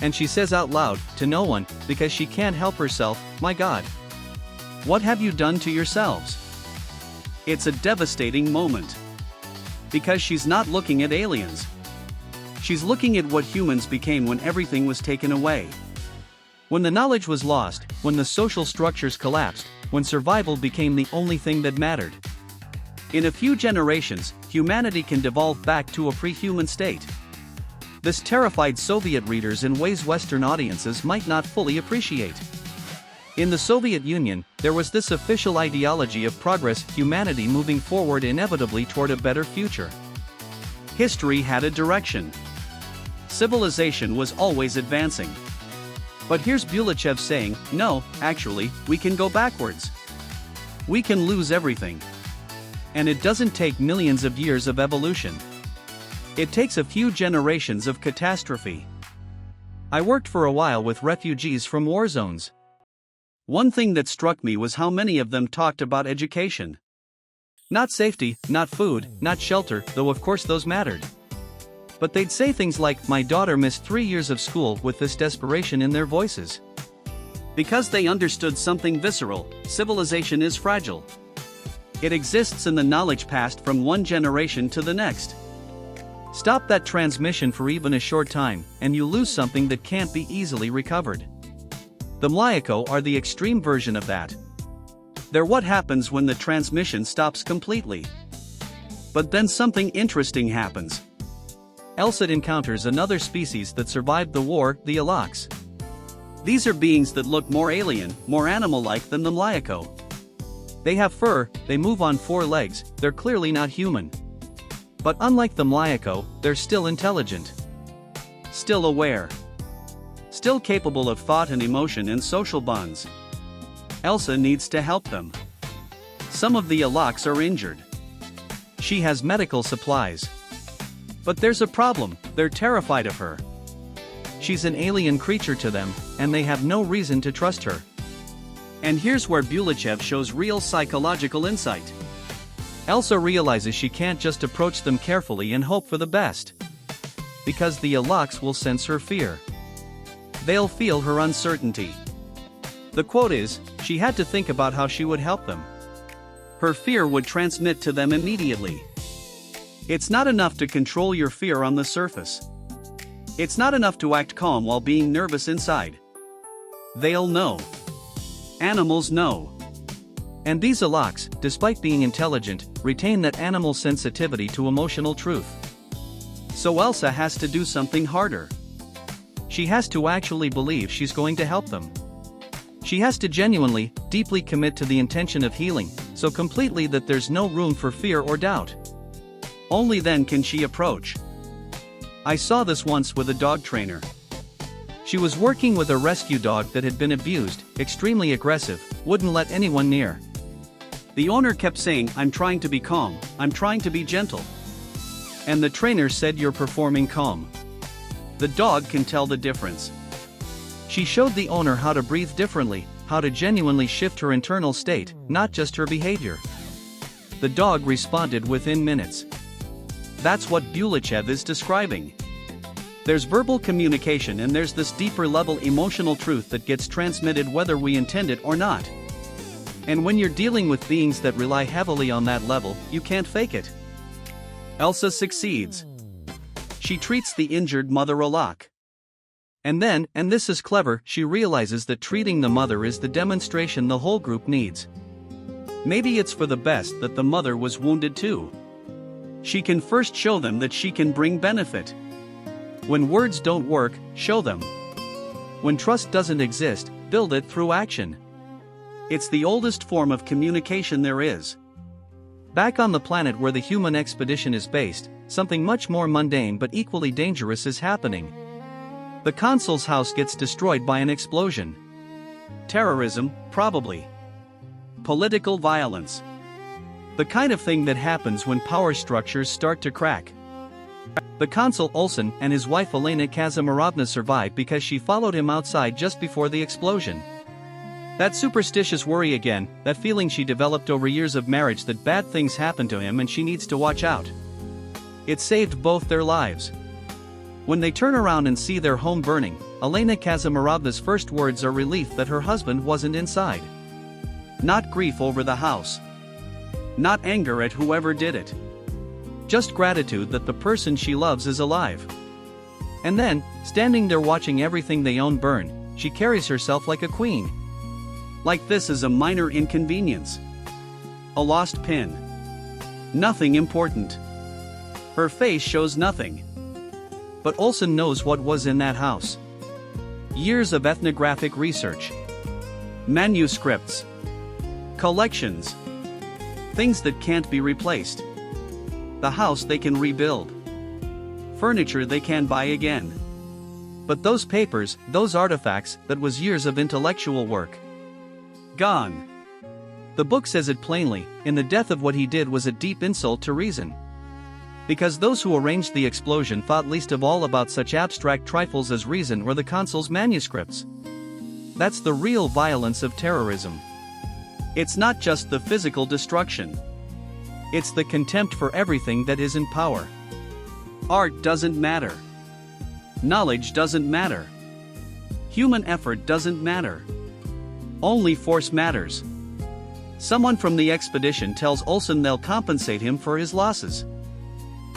S1: And she says out loud, to no one, because she can't help herself, my God. What have you done to yourselves? It's a devastating moment. Because she's not looking at aliens. She's looking at what humans became when everything was taken away. When the knowledge was lost, when the social structures collapsed, when survival became the only thing that mattered. In a few generations, humanity can devolve back to a pre-human state. This terrified Soviet readers in ways Western audiences might not fully appreciate. In the Soviet Union, there was this official ideology of progress, humanity moving forward inevitably toward a better future. History had a direction. Civilization was always advancing. But here's Bulychev saying, no, actually, we can go backwards. We can lose everything. And it doesn't take millions of years of evolution. It takes a few generations of catastrophe. I worked for a while with refugees from war zones. One thing that struck me was how many of them talked about education. Not safety, not food, not shelter, though of course those mattered. But they'd say things like, my daughter missed 3 years of school, with this desperation in their voices. Because they understood something visceral, civilization is fragile. It exists in the knowledge passed from one generation to the next. Stop that transmission for even a short time, and you lose something that can't be easily recovered. The Mlyako are the extreme version of that. They're what happens when the transmission stops completely. But then something interesting happens. Elsa encounters another species that survived the war, the Alaks. These are beings that look more alien, more animal-like than the Mlyako. They have fur, they move on 4 legs, they're clearly not human. But unlike the Mlyako, they're still intelligent. Still aware. Still capable of thought and emotion and social bonds. Elsa needs to help them. Some of the Alaks are injured. She has medical supplies. But there's a problem, they're terrified of her. She's an alien creature to them, and they have no reason to trust her. And here's where Bulychev shows real psychological insight. Elsa realizes she can't just approach them carefully and hope for the best. Because the Alaks will sense her fear. They'll feel her uncertainty. The quote is, she had to think about how she would help them. Her fear would transmit to them immediately. It's not enough to control your fear on the surface. It's not enough to act calm while being nervous inside. They'll know. Animals know. And these Alaks, despite being intelligent, retain that animal sensitivity to emotional truth. So Elsa has to do something harder. She has to actually believe she's going to help them. She has to genuinely, deeply commit to the intention of healing, so completely that there's no room for fear or doubt. Only then can she approach. I saw this once with a dog trainer. She was working with a rescue dog that had been abused, extremely aggressive, wouldn't let anyone near. The owner kept saying, "I'm trying to be calm, I'm trying to be gentle." And the trainer said, "You're performing calm." The dog can tell the difference. She showed the owner how to breathe differently, how to genuinely shift her internal state, not just her behavior. The dog responded within minutes. That's what Bulychev is describing. There's verbal communication and there's this deeper level emotional truth that gets transmitted whether we intend it or not. And when you're dealing with beings that rely heavily on that level, you can't fake it. Elsa succeeds. She treats the injured mother Alak. And then, and this is clever, she realizes that treating the mother is the demonstration the whole group needs. Maybe it's for the best that the mother was wounded too. She can first show them that she can bring benefit. When words don't work, show them. When trust doesn't exist, build it through action. It's the oldest form of communication there is. Back on the planet where the human expedition is based, something much more mundane but equally dangerous is happening. The consul's house gets destroyed by an explosion. Terrorism, probably. Political violence. The kind of thing that happens when power structures start to crack. The consul Olsen and his wife Elena Kazimirovna survived because she followed him outside just before the explosion. That superstitious worry again, that feeling she developed over years of marriage that bad things happen to him and she needs to watch out. It saved both their lives. When they turn around and see their home burning, Elena Kazimirovna's first words are relief that her husband wasn't inside. Not grief over the house. Not anger at whoever did it. Just gratitude that the person she loves is alive. And then, standing there watching everything they own burn, she carries herself like a queen. Like this is a minor inconvenience. A lost pin. Nothing important. Her face shows nothing. But Olsen knows what was in that house. Years of ethnographic research. Manuscripts. Collections. Things that can't be replaced. The house they can rebuild. Furniture they can buy again. But those papers, those artifacts, that was years of intellectual work. Gone. The book says it plainly, in the death of what he did was a deep insult to reason. Because those who arranged the explosion thought least of all about such abstract trifles as reason or the consul's manuscripts. That's the real violence of terrorism. It's not just the physical destruction. It's the contempt for everything that isn't power. Art doesn't matter. Knowledge doesn't matter. Human effort doesn't matter. Only force matters. Someone from the expedition tells Olsen they'll compensate him for his losses.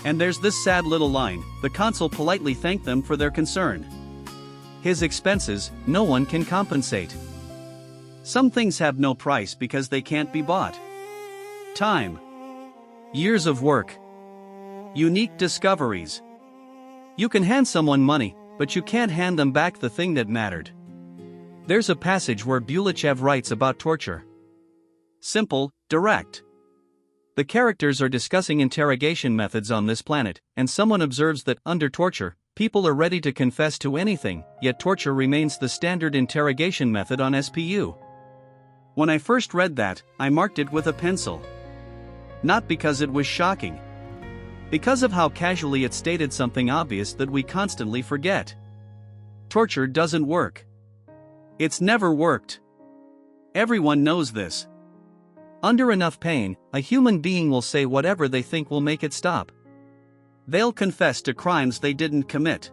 S1: And there's this sad little line, the consul politely thanked them for their concern. His expenses, no one can compensate. Some things have no price because they can't be bought. Time. Years of work. Unique discoveries. You can hand someone money, but you can't hand them back the thing that mattered. There's a passage where Bulychev writes about torture. Simple, direct. The characters are discussing interrogation methods on this planet, and someone observes that, under torture, people are ready to confess to anything, yet torture remains the standard interrogation method on SPU. When I first read that, I marked it with a pencil. Not because it was shocking. Because of how casually it stated something obvious that we constantly forget. Torture doesn't work. It's never worked. Everyone knows this. Under enough pain, a human being will say whatever they think will make it stop. They'll confess to crimes they didn't commit.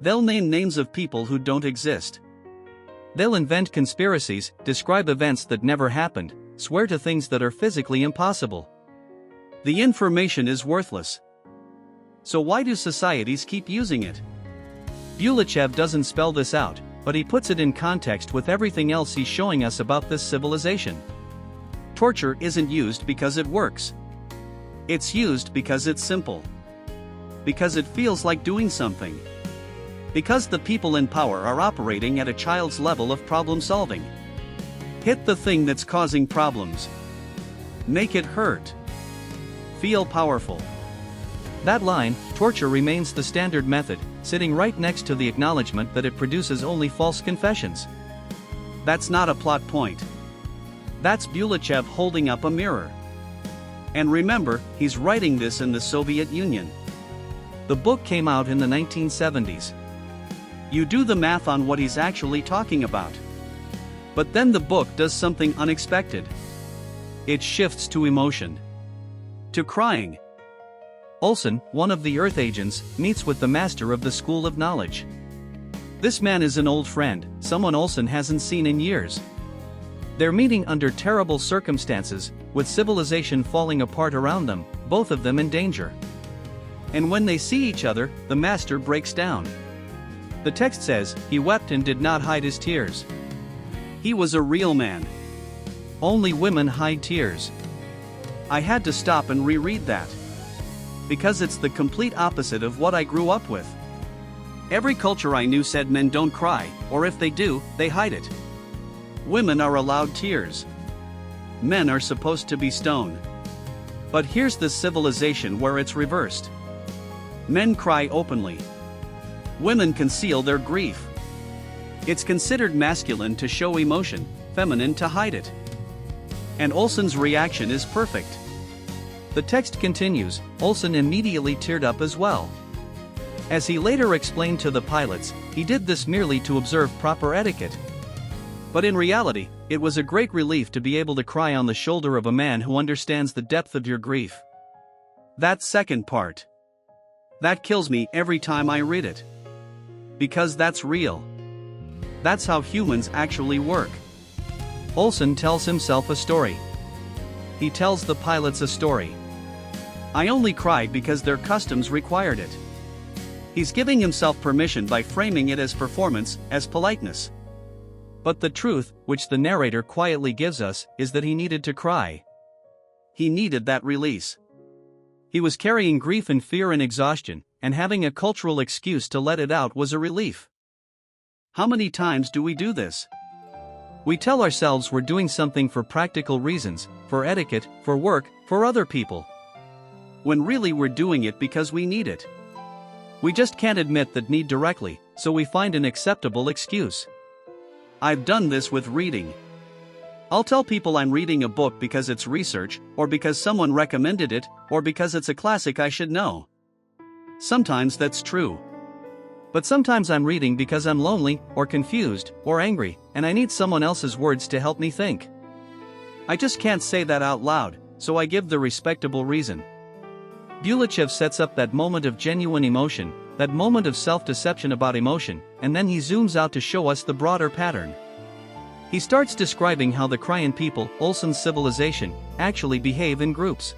S1: They'll name names of people who don't exist. They'll invent conspiracies, describe events that never happened, swear to things that are physically impossible. The information is worthless. So why do societies keep using it? Bulychev doesn't spell this out, but he puts it in context with everything else he's showing us about this civilization. Torture isn't used because it works. It's used because it's simple. Because it feels like doing something. Because the people in power are operating at a child's level of problem solving. Hit the thing that's causing problems. Make it hurt. Feel powerful. That line, torture remains the standard method, sitting right next to the acknowledgement that it produces only false confessions. That's not a plot point. That's Bulychev holding up a mirror. And remember, he's writing this in the Soviet Union. The book came out in the 1970s. You do the math on what he's actually talking about. But then the book does something unexpected. It shifts to emotion. To crying. Olson, one of the Earth agents, meets with the master of the School of Knowledge. This man is an old friend, someone Olson hasn't seen in years. They're meeting under terrible circumstances, with civilization falling apart around them, both of them in danger. And when they see each other, the master breaks down. The text says, he wept and did not hide his tears. He was a real man. Only women hide tears. I had to stop and reread that. Because it's the complete opposite of what I grew up with. Every culture I knew said men don't cry, or if they do, they hide it. Women are allowed tears. Men are supposed to be stone. But here's this civilization where it's reversed. Men cry openly. Women conceal their grief. It's considered masculine to show emotion, feminine to hide it. And Olson's reaction is perfect. The text continues, Olson immediately teared up as well. As he later explained to the pilots, he did this merely to observe proper etiquette. But in reality, it was a great relief to be able to cry on the shoulder of a man who understands the depth of your grief. That second part. That kills me every time I read it. Because that's real. That's how humans actually work. Olson tells himself a story. He tells the pilots a story. I only cried because their customs required it. He's giving himself permission by framing it as performance, as politeness. But the truth, which the narrator quietly gives us, is that he needed to cry. He needed that release. He was carrying grief and fear and exhaustion, and having a cultural excuse to let it out was a relief. How many times do we do this? We tell ourselves we're doing something for practical reasons, for etiquette, for work, for other people. When really we're doing it because we need it. We just can't admit that need directly, so we find an acceptable excuse. I've done this with reading. I'll tell people I'm reading a book because it's research, or because someone recommended it, or because it's a classic I should know. Sometimes that's true. But sometimes I'm reading because I'm lonely, or confused, or angry, and I need someone else's words to help me think. I just can't say that out loud, so I give the respectable reason. Bulychev sets up that moment of genuine emotion, that moment of self-deception about emotion, and then he zooms out to show us the broader pattern. He starts describing how the Kryan people, Olson's civilization, actually behave in groups.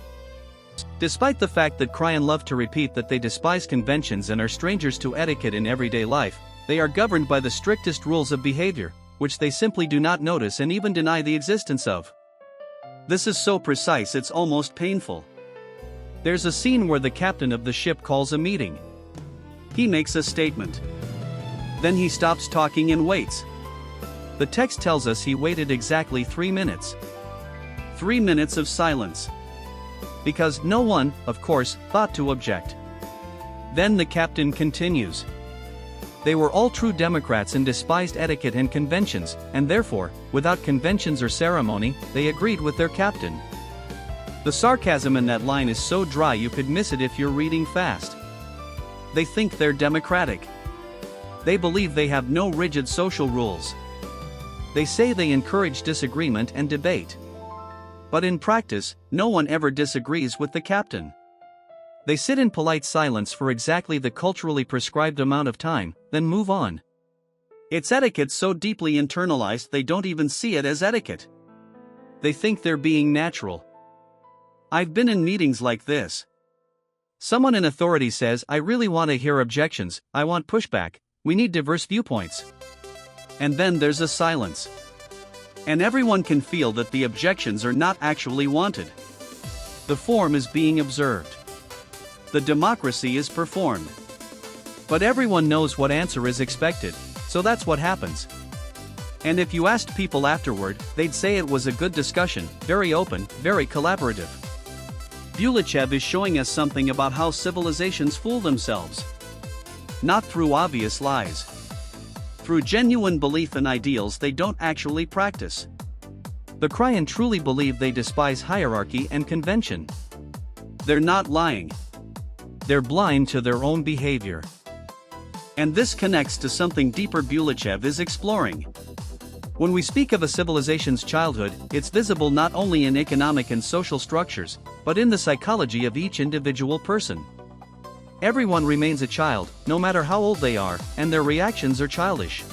S1: Despite the fact that Kryan love to repeat that they despise conventions and are strangers to etiquette in everyday life, they are governed by the strictest rules of behavior, which they simply do not notice and even deny the existence of. This is so precise it's almost painful. There's a scene where the captain of the ship calls a meeting. He makes a statement. Then he stops talking and waits. The text tells us he waited exactly 3 minutes. 3 minutes of silence. Because no one, of course, thought to object. Then the captain continues. They were all true Democrats and despised etiquette and conventions, and therefore, without conventions or ceremony, they agreed with their captain. The sarcasm in that line is so dry you could miss it if you're reading fast. They think they're democratic. They believe they have no rigid social rules. They say they encourage disagreement and debate. But in practice, no one ever disagrees with the captain. They sit in polite silence for exactly the culturally prescribed amount of time, then move on. It's etiquette so deeply internalized they don't even see it as etiquette. They think they're being natural. I've been in meetings like this. Someone in authority says, "I really want to hear objections, I want pushback, we need diverse viewpoints." And then there's a silence. And everyone can feel that the objections are not actually wanted. The form is being observed. The democracy is performed. But everyone knows what answer is expected, so that's what happens. And if you asked people afterward, they'd say it was a good discussion, very open, very collaborative. Bulychev is showing us something about how civilizations fool themselves. Not through obvious lies. Through genuine belief in ideals they don't actually practice. The Kryan truly believe they despise hierarchy and convention. They're not lying. They're blind to their own behavior. And this connects to something deeper Bulychev is exploring. When we speak of a civilization's childhood, it's visible not only in economic and social structures, but in the psychology of each individual person. Everyone remains a child, no matter how old they are, and their reactions are childish.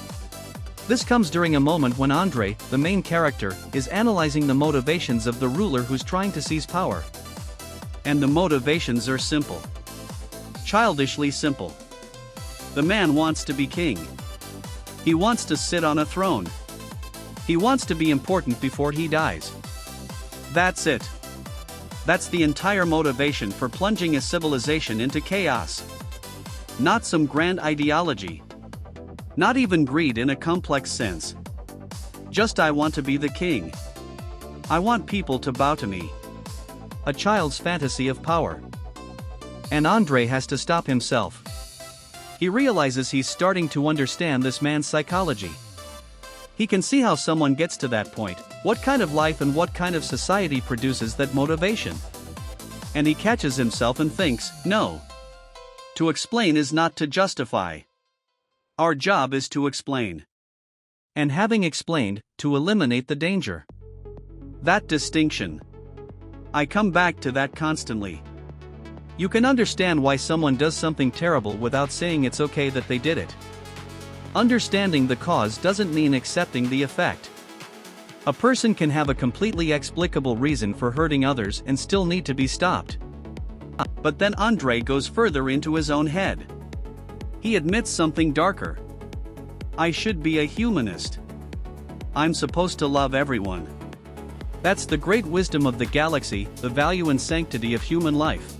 S1: This comes during a moment when Andrei, the main character, is analyzing the motivations of the ruler who's trying to seize power. And the motivations are simple. Childishly simple. The man wants to be king. He wants to sit on a throne. He wants to be important before he dies. That's it. That's the entire motivation for plunging a civilization into chaos. Not some grand ideology. Not even greed in a complex sense. Just I want to be the king. I want people to bow to me. A child's fantasy of power. And Andrei has to stop himself. He realizes he's starting to understand this man's psychology. He can see how someone gets to that point, what kind of life and what kind of society produces that motivation. And he catches himself and thinks, no. To explain is not to justify. Our job is to explain. And having explained, to eliminate the danger. That distinction. I come back to that constantly. You can understand why someone does something terrible without saying it's okay that they did it. Understanding the cause doesn't mean accepting the effect. A person can have a completely explicable reason for hurting others and still need to be stopped. But then Andrei goes further into his own head. He admits something darker. I should be a humanist. I'm supposed to love everyone. That's the great wisdom of the galaxy, the value and sanctity of human life.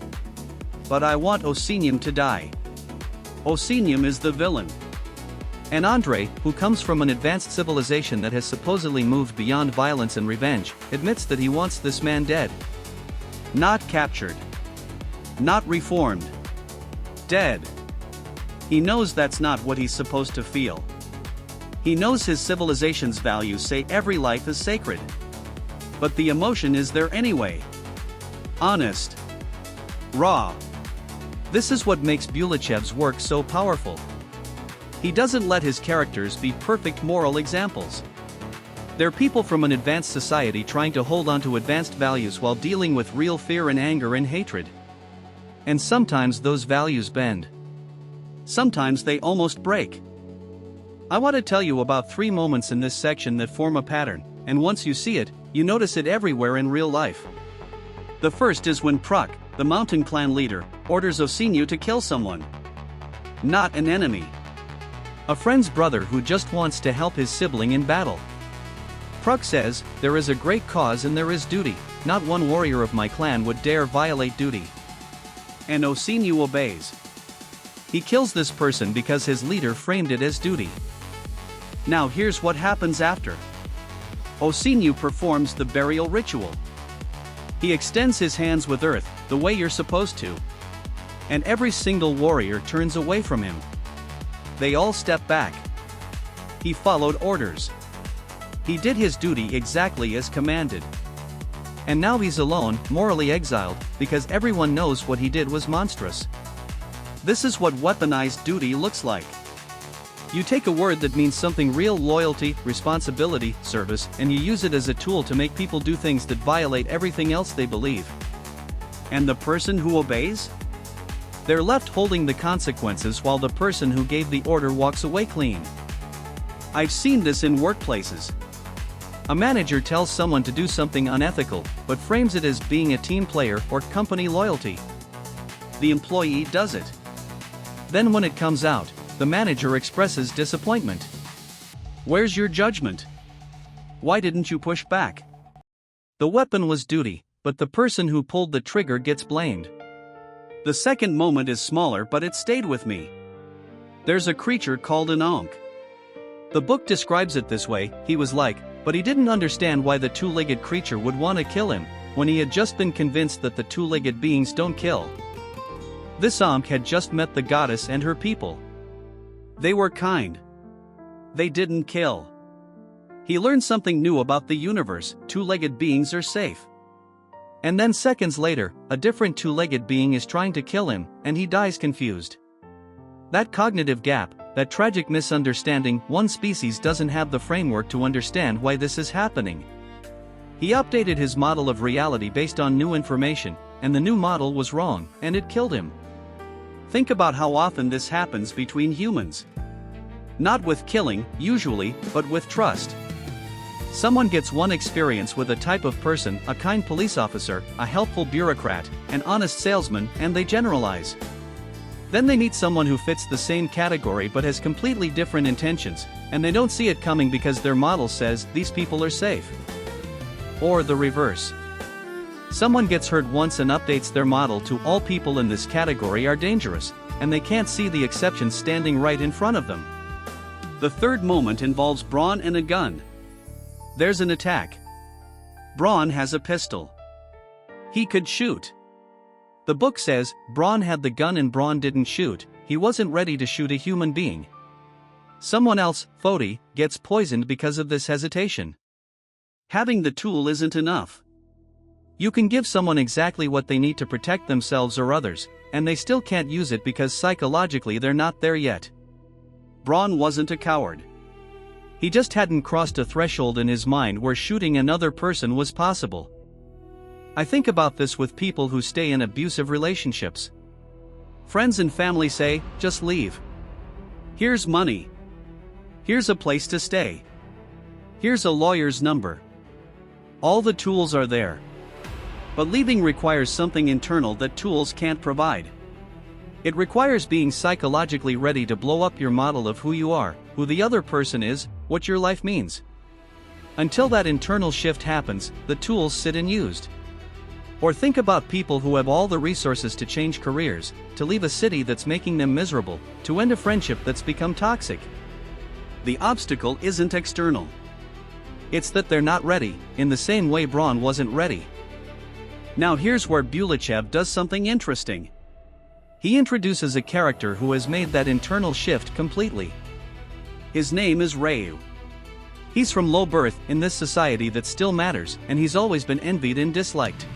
S1: But I want Osinium to die. Osinium is the villain. And Andrei, who comes from an advanced civilization that has supposedly moved beyond violence and revenge, admits that he wants this man dead. Not captured. Not reformed. Dead. He knows that's not what he's supposed to feel. He knows his civilization's values say every life is sacred. But the emotion is there anyway. Honest. Raw. This is what makes Bulychev's work so powerful. He doesn't let his characters be perfect moral examples. They're people from an advanced society trying to hold on to advanced values while dealing with real fear and anger and hatred. And sometimes those values bend. Sometimes they almost break. I want to tell you about 3 moments in this section that form a pattern, and once you see it, you notice it everywhere in real life. The first is when Pruk, the mountain clan leader, orders Osiniu to kill someone. Not an enemy. A friend's brother who just wants to help his sibling in battle. Pruk says, there is a great cause and there is duty, not one warrior of my clan would dare violate duty. And Osiniu obeys. He kills this person because his leader framed it as duty. Now here's what happens after. Osiniu performs the burial ritual. He extends his hands with earth, the way you're supposed to. And every single warrior turns away from him. They all step back. He followed orders. He did his duty exactly as commanded. And now he's alone, morally exiled, because everyone knows what he did was monstrous. This is what weaponized duty looks like. You take a word that means something real: loyalty, responsibility, service, and you use it as a tool to make people do things that violate everything else they believe. And the person who obeys? They're left holding the consequences while the person who gave the order walks away clean. I've seen this in workplaces. A manager tells someone to do something unethical, but frames it as being a team player or company loyalty. The employee does it. Then when it comes out, the manager expresses disappointment. Where's your judgment? Why didn't you push back? The weapon was duty, but the person who pulled the trigger gets blamed. The second moment is smaller, but it stayed with me. There's a creature called an Ankh. The book describes it this way: he was like, but he didn't understand why the two-legged creature would want to kill him, when he had just been convinced that the two-legged beings don't kill. This Ankh had just met the goddess and her people. They were kind. They didn't kill. He learned something new about the universe: two-legged beings are safe. And then seconds later, a different two-legged being is trying to kill him, and he dies confused. That cognitive gap, that tragic misunderstanding: one species doesn't have the framework to understand why this is happening. He updated his model of reality based on new information, and the new model was wrong, and it killed him. Think about how often this happens between humans. Not with killing, usually, but with trust. Someone gets one experience with a type of person: a kind police officer, a helpful bureaucrat, an honest salesman, and they generalize. Then they meet someone who fits the same category but has completely different intentions, and they don't see it coming because their model says these people are safe. Or the reverse. Someone gets hurt once and updates their model to all people in this category are dangerous, and they can't see the exceptions standing right in front of them. The third moment involves Braun and a gun. There's an attack. Braun has a pistol. He could shoot. The book says Braun had the gun and Braun didn't shoot. He wasn't ready to shoot a human being. Someone else, Foti, gets poisoned because of this hesitation. Having the tool isn't enough. You can give someone exactly what they need to protect themselves or others, and they still can't use it because psychologically they're not there yet. Braun wasn't a coward. He just hadn't crossed a threshold in his mind where shooting another person was possible. I think about this with people who stay in abusive relationships. Friends and family say, just leave. Here's money. Here's a place to stay. Here's a lawyer's number. All the tools are there. But leaving requires something internal that tools can't provide. It requires being psychologically ready to blow up your model of who you are, who the other person is, what your life means. Until that internal shift happens, the tools sit unused. Or think about people who have all the resources to change careers, to leave a city that's making them miserable, to end a friendship that's become toxic. The obstacle isn't external. It's that they're not ready, in the same way Braun wasn't ready. Now here's where Bulychev does something interesting. He introduces a character who has made that internal shift completely. His name is Ryu. He's from low birth in this society that still matters, and he's always been envied and disliked.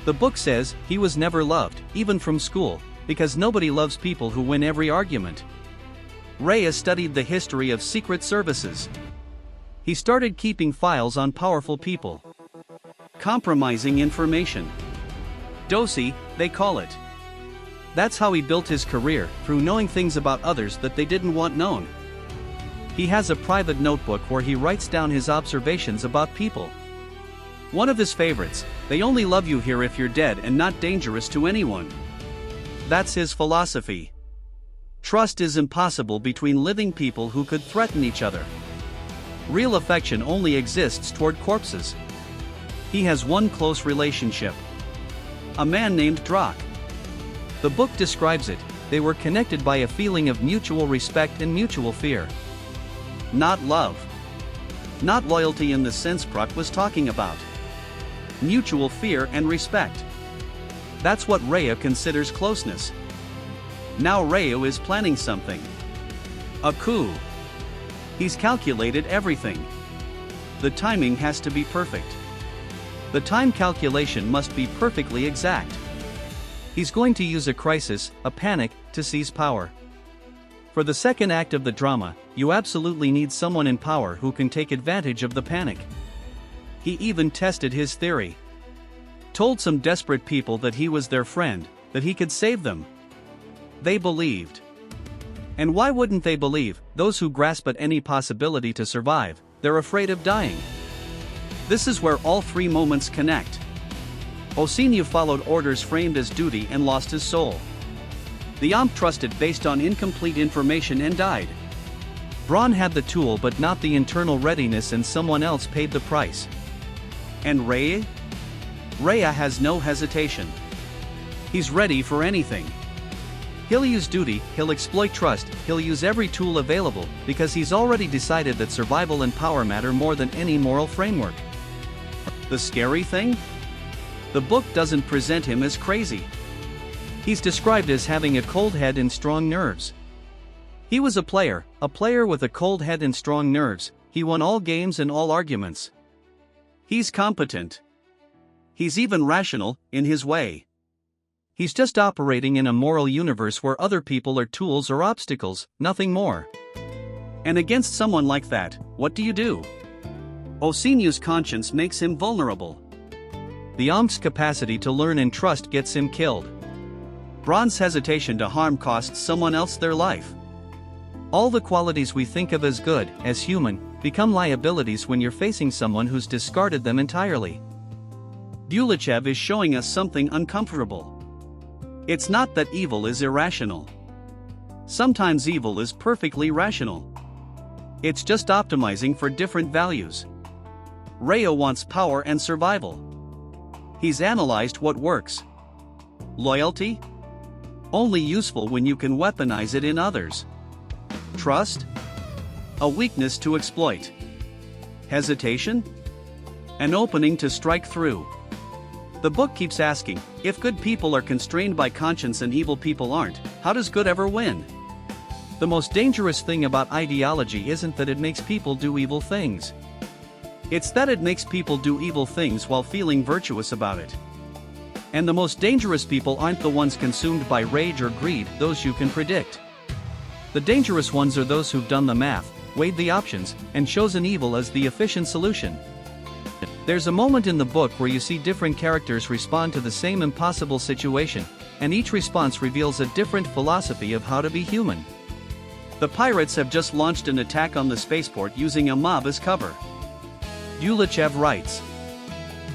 S1: The book says he was never loved, even from school, because nobody loves people who win every argument. Ryu studied the history of secret services. He started keeping files on powerful people. Compromising information. Dosi, they call it. That's how he built his career, through knowing things about others that they didn't want known. He has a private notebook where he writes down his observations about people. One of his favorites: they only love you here if you're dead and not dangerous to anyone. That's his philosophy. Trust is impossible between living people who could threaten each other. Real affection only exists toward corpses. He has one close relationship. A man named Drak. The book describes it: they were connected by a feeling of mutual respect and mutual fear. Not love. Not loyalty in the sense Prok was talking about. Mutual fear and respect. That's what Ryu considers closeness. Now Ryu is planning something. A coup. He's calculated everything. The timing has to be perfect. The time calculation must be perfectly exact. He's going to use a crisis, a panic, to seize power. For the second act of the drama, you absolutely need someone in power who can take advantage of the panic. He even tested his theory. Told some desperate people that he was their friend, that he could save them. They believed. And why wouldn't they believe? Those who grasp at any possibility to survive, they're afraid of dying. This is where all three moments connect. Osinyu followed orders framed as duty and lost his soul. The Omp trusted based on incomplete information and died. Braun had the tool but not the internal readiness, and someone else paid the price. And Rhea? Rhea has no hesitation. He's ready for anything. He'll use duty, he'll exploit trust, he'll use every tool available, because he's already decided that survival and power matter more than any moral framework. The scary thing? The book doesn't present him as crazy. He's described as having a cold head and strong nerves. He was a player with a cold head and strong nerves. He won all games and all arguments. He's competent. He's even rational, in his way. He's just operating in a moral universe where other people are tools or obstacles, nothing more. And against someone like that, what do? Osinyu's conscience makes him vulnerable. The Omp's capacity to learn and trust gets him killed. Braun's hesitation to harm costs someone else their life. All the qualities we think of as good, as human, become liabilities when you're facing someone who's discarded them entirely. Bulychev is showing us something uncomfortable. It's not that evil is irrational. Sometimes evil is perfectly rational. It's just optimizing for different values. Rhea wants power and survival. He's analyzed what works. Loyalty? Only useful when you can weaponize it in others. Trust? A weakness to exploit. Hesitation? An opening to strike through. The book keeps asking, if good people are constrained by conscience and evil people aren't, how does good ever win? The most dangerous thing about ideology isn't that it makes people do evil things. It's that it makes people do evil things while feeling virtuous about it. And the most dangerous people aren't the ones consumed by rage or greed, those you can predict. The dangerous ones are those who've done the math, weighed the options, and chosen evil as the efficient solution. There's a moment in the book where you see different characters respond to the same impossible situation, and each response reveals a different philosophy of how to be human. The pirates have just launched an attack on the spaceport using a mob as cover. Bulychev writes,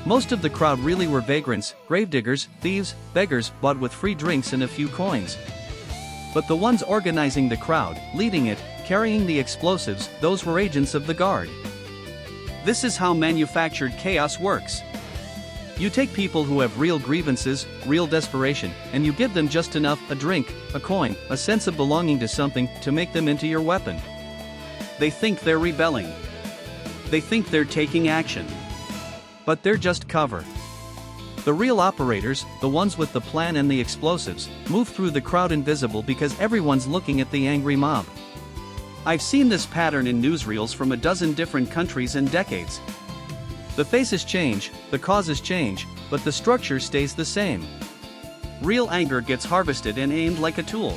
S1: most of the crowd really were vagrants, gravediggers, thieves, beggars, bought with free drinks and a few coins. But the ones organizing the crowd, leading it, carrying the explosives, those were agents of the guard. This is how manufactured chaos works. You take people who have real grievances, real desperation, and you give them just enough, a drink, a coin, a sense of belonging to something, to make them into your weapon. They think they're rebelling. They think they're taking action. But they're just cover. The real operators, the ones with the plan and the explosives, move through the crowd invisible because everyone's looking at the angry mob. I've seen this pattern in newsreels from a dozen different countries and decades. The faces change, the causes change, but the structure stays the same. Real anger gets harvested and aimed like a tool.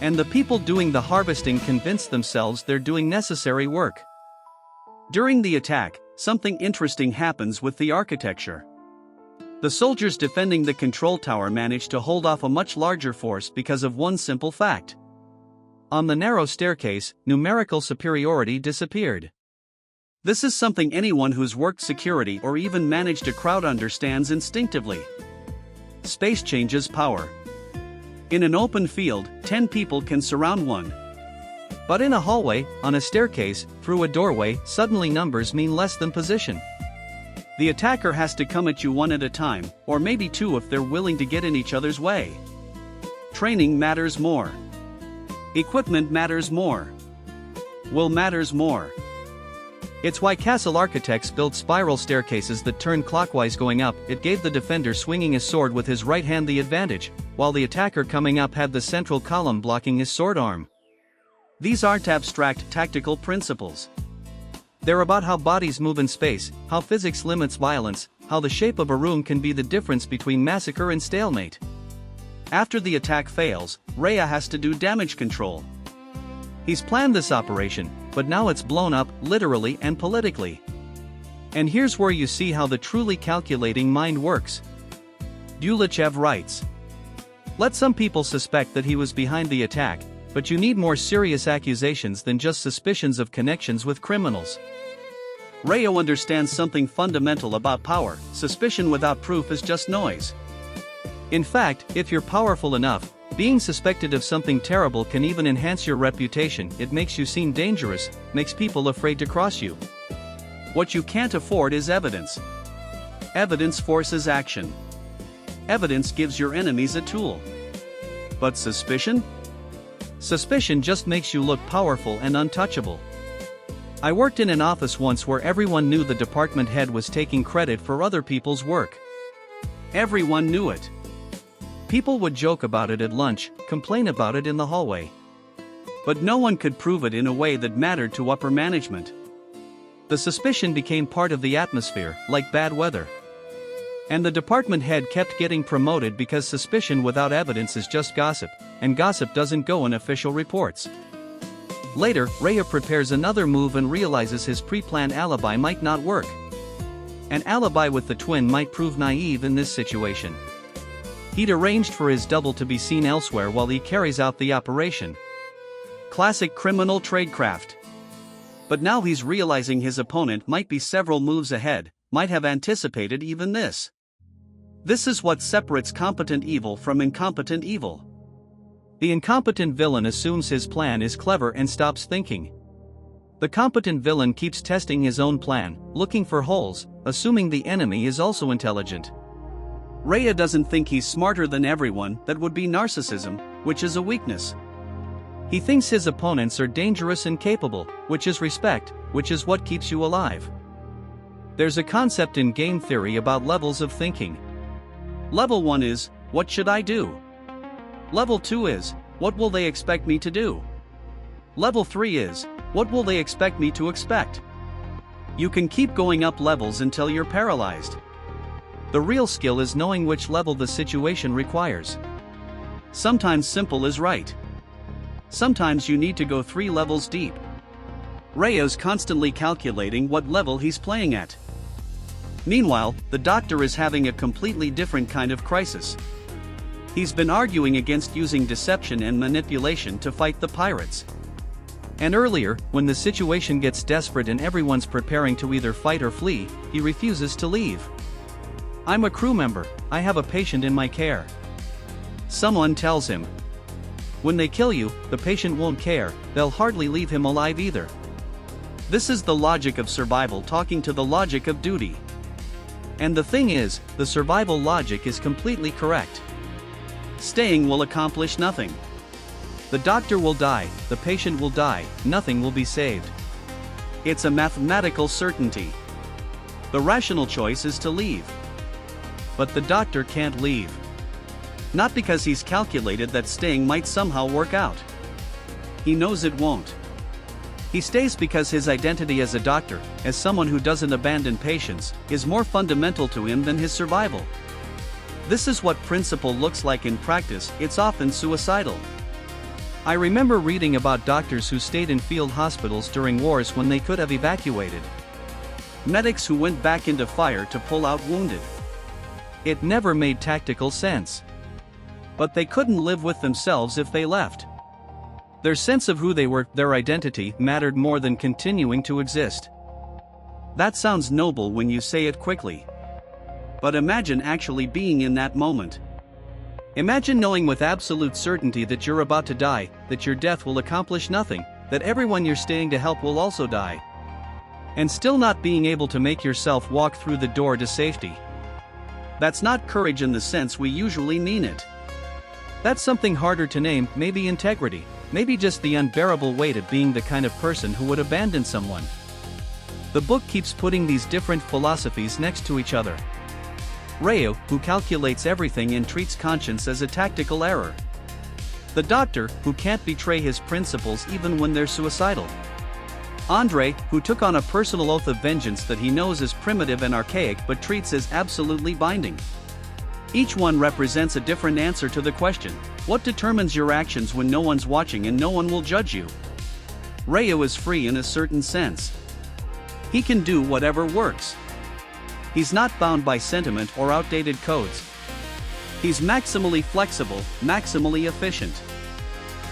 S1: And the people doing the harvesting convince themselves they're doing necessary work. During the attack, something interesting happens with the architecture. The soldiers defending the control tower manage to hold off a much larger force because of one simple fact. On the narrow staircase, numerical superiority disappeared. This is something anyone who's worked security or even managed a crowd understands instinctively. Space changes power. In an open field, 10 people can surround one. But in a hallway, on a staircase, through a doorway, suddenly numbers mean less than position. The attacker has to come at you one at a time, or maybe two if they're willing to get in each other's way. Training matters more. Equipment matters more. Will matters more. It's why castle architects built spiral staircases that turn clockwise going up. It gave the defender swinging his sword with his right hand the advantage, while the attacker coming up had the central column blocking his sword arm. These aren't abstract tactical principles. They're about how bodies move in space, how physics limits violence, how the shape of a room can be the difference between massacre and stalemate. After the attack fails, Rhea has to do damage control. He's planned this operation, but now it's blown up, literally and politically. And here's where you see how the truly calculating mind works. Bulychev writes, "Let some people suspect that he was behind the attack, but you need more serious accusations than just suspicions of connections with criminals." Rayo understands something fundamental about power: suspicion without proof is just noise. In fact, if you're powerful enough, being suspected of something terrible can even enhance your reputation. It makes you seem dangerous, makes people afraid to cross you. What you can't afford is evidence. Evidence forces action. Evidence gives your enemies a tool. But suspicion? Suspicion just makes you look powerful and untouchable. I worked in an office once where everyone knew the department head was taking credit for other people's work. Everyone knew it. People would joke about it at lunch, complain about it in the hallway. But no one could prove it in a way that mattered to upper management. The suspicion became part of the atmosphere, like bad weather. And the department head kept getting promoted because suspicion without evidence is just gossip, and gossip doesn't go in official reports. Later, Raya prepares another move and realizes his pre-planned alibi might not work. An alibi with the twin might prove naive in this situation. He'd arranged for his double to be seen elsewhere while he carries out the operation. Classic criminal tradecraft. But now he's realizing his opponent might be several moves ahead, might have anticipated even this. This is what separates competent evil from incompetent evil. The incompetent villain assumes his plan is clever and stops thinking. The competent villain keeps testing his own plan, looking for holes, assuming the enemy is also intelligent. Raya doesn't think he's smarter than everyone. That would be narcissism, which is a weakness. He thinks his opponents are dangerous and capable, which is respect, which is what keeps you alive. There's a concept in game theory about levels of thinking. Level 1 is, what should I do? Level 2 is, what will they expect me to do? Level 3 is, what will they expect me to expect? You can keep going up levels until you're paralyzed. The real skill is knowing which level the situation requires. Sometimes simple is right. Sometimes you need to go 3 levels deep. Rayo's constantly calculating what level he's playing at. Meanwhile, the doctor is having a completely different kind of crisis. He's been arguing against using deception and manipulation to fight the pirates. And earlier, when the situation gets desperate and everyone's preparing to either fight or flee, he refuses to leave. "I'm a crew member, I have a patient in my care." Someone tells him, "When they kill you, the patient won't care, they'll hardly leave him alive either." This is the logic of survival talking to the logic of duty. And the thing is, the survival logic is completely correct. Staying will accomplish nothing. The doctor will die, the patient will die, nothing will be saved. It's a mathematical certainty. The rational choice is to leave. But the doctor can't leave. Not because he's calculated that staying might somehow work out. He knows it won't. He stays because his identity as a doctor, as someone who doesn't abandon patients, is more fundamental to him than his survival. This is what principle looks like in practice. It's often suicidal. I remember reading about doctors who stayed in field hospitals during wars when they could have evacuated. Medics who went back into fire to pull out wounded. It never made tactical sense. But they couldn't live with themselves if they left. Their sense of who they were, their identity, mattered more than continuing to exist. That sounds noble when you say it quickly. But imagine actually being in that moment. Imagine knowing with absolute certainty that you're about to die, that your death will accomplish nothing, that everyone you're staying to help will also die. And still not being able to make yourself walk through the door to safety. That's not courage in the sense we usually mean it. That's something harder to name, maybe integrity, maybe just the unbearable weight of being the kind of person who would abandon someone. The book keeps putting these different philosophies next to each other. Rayo, who calculates everything and treats conscience as a tactical error. The doctor, who can't betray his principles even when they're suicidal. Andre, who took on a personal oath of vengeance that he knows is primitive and archaic but treats as absolutely binding. Each one represents a different answer to the question, what determines your actions when no one's watching and no one will judge you? Ryu is free in a certain sense. He can do whatever works. He's not bound by sentiment or outdated codes. He's maximally flexible, maximally efficient.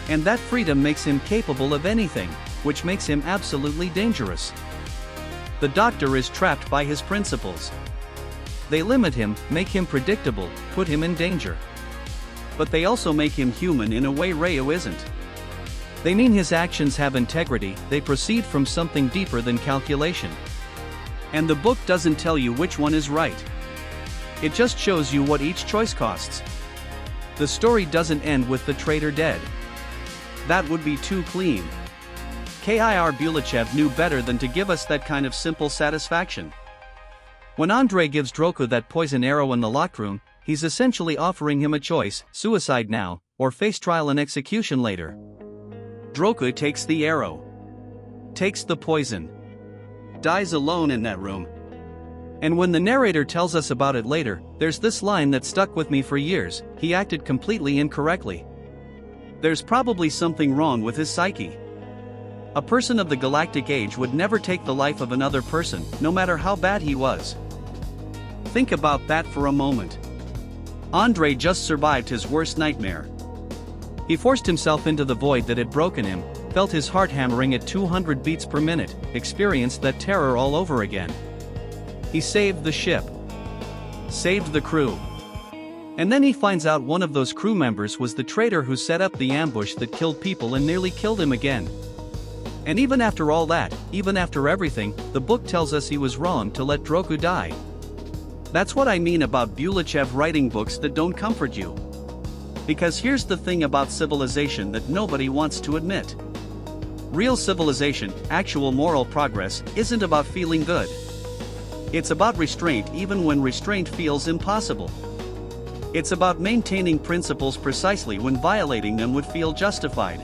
S1: And that freedom makes him capable of anything, which makes him absolutely dangerous. The Doctor is trapped by his principles. They limit him, make him predictable, put him in danger. But they also make him human in a way Ryu isn't. They mean his actions have integrity, they proceed from something deeper than calculation. And the book doesn't tell you which one is right. It just shows you what each choice costs. The story doesn't end with the traitor dead. That would be too clean. Kir Bulychev knew better than to give us that kind of simple satisfaction. When Andrei gives Droku that poison arrow in the locked room, he's essentially offering him a choice: suicide now, or face trial and execution later. Droku takes the arrow. Takes the poison. Dies alone in that room. And when the narrator tells us about it later, there's this line that stuck with me for years: he acted completely incorrectly. There's probably something wrong with his psyche. A person of the galactic age would never take the life of another person, no matter how bad he was. Think about that for a moment. Andrei just survived his worst nightmare. He forced himself into the void that had broken him, felt his heart hammering at 200 beats per minute, experienced that terror all over again. He saved the ship. Saved the crew. And then he finds out one of those crew members was the traitor who set up the ambush that killed people and nearly killed him again. And even after all that, even after everything, the book tells us he was wrong to let Droku die. That's what I mean about Bulychev writing books that don't comfort you. Because here's the thing about civilization that nobody wants to admit. Real civilization, actual moral progress, isn't about feeling good. It's about restraint even when restraint feels impossible. It's about maintaining principles precisely when violating them would feel justified.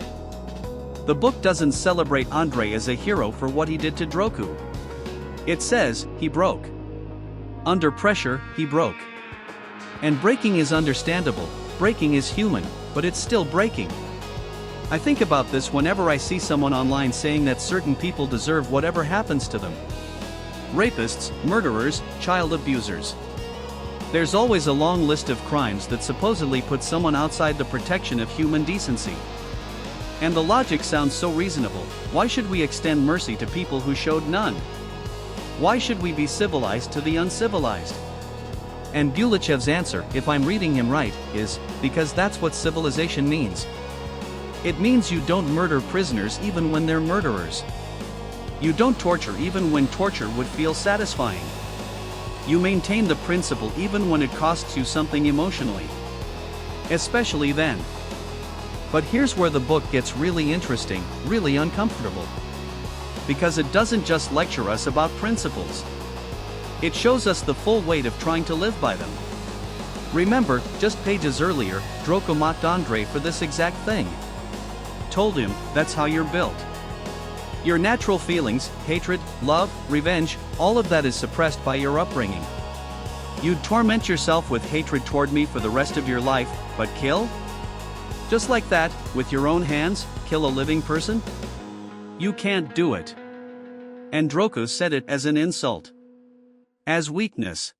S1: The book doesn't celebrate Andrei as a hero for what he did to Droku. It says, he broke. Under pressure, he broke. And breaking is understandable, breaking is human, but it's still breaking. I think about this whenever I see someone online saying that certain people deserve whatever happens to them. Rapists, murderers, child abusers. There's always a long list of crimes that supposedly put someone outside the protection of human decency. And the logic sounds so reasonable: why should we extend mercy to people who showed none? Why should we be civilized to the uncivilized? And Bulychev's answer, if I'm reading him right, is, because that's what civilization means. It means you don't murder prisoners even when they're murderers. You don't torture even when torture would feel satisfying. You maintain the principle even when it costs you something emotionally. Especially then. But here's where the book gets really interesting, really uncomfortable. Because it doesn't just lecture us about principles. It shows us the full weight of trying to live by them. Remember, just pages earlier, Droku mocked Andrei for this exact thing. Told him, that's how you're built. Your natural feelings, hatred, love, revenge, all of that is suppressed by your upbringing. You'd torment yourself with hatred toward me for the rest of your life, but kill? Just like that, with your own hands, kill a living person? You can't do it. And Droku said it as an insult. As weakness.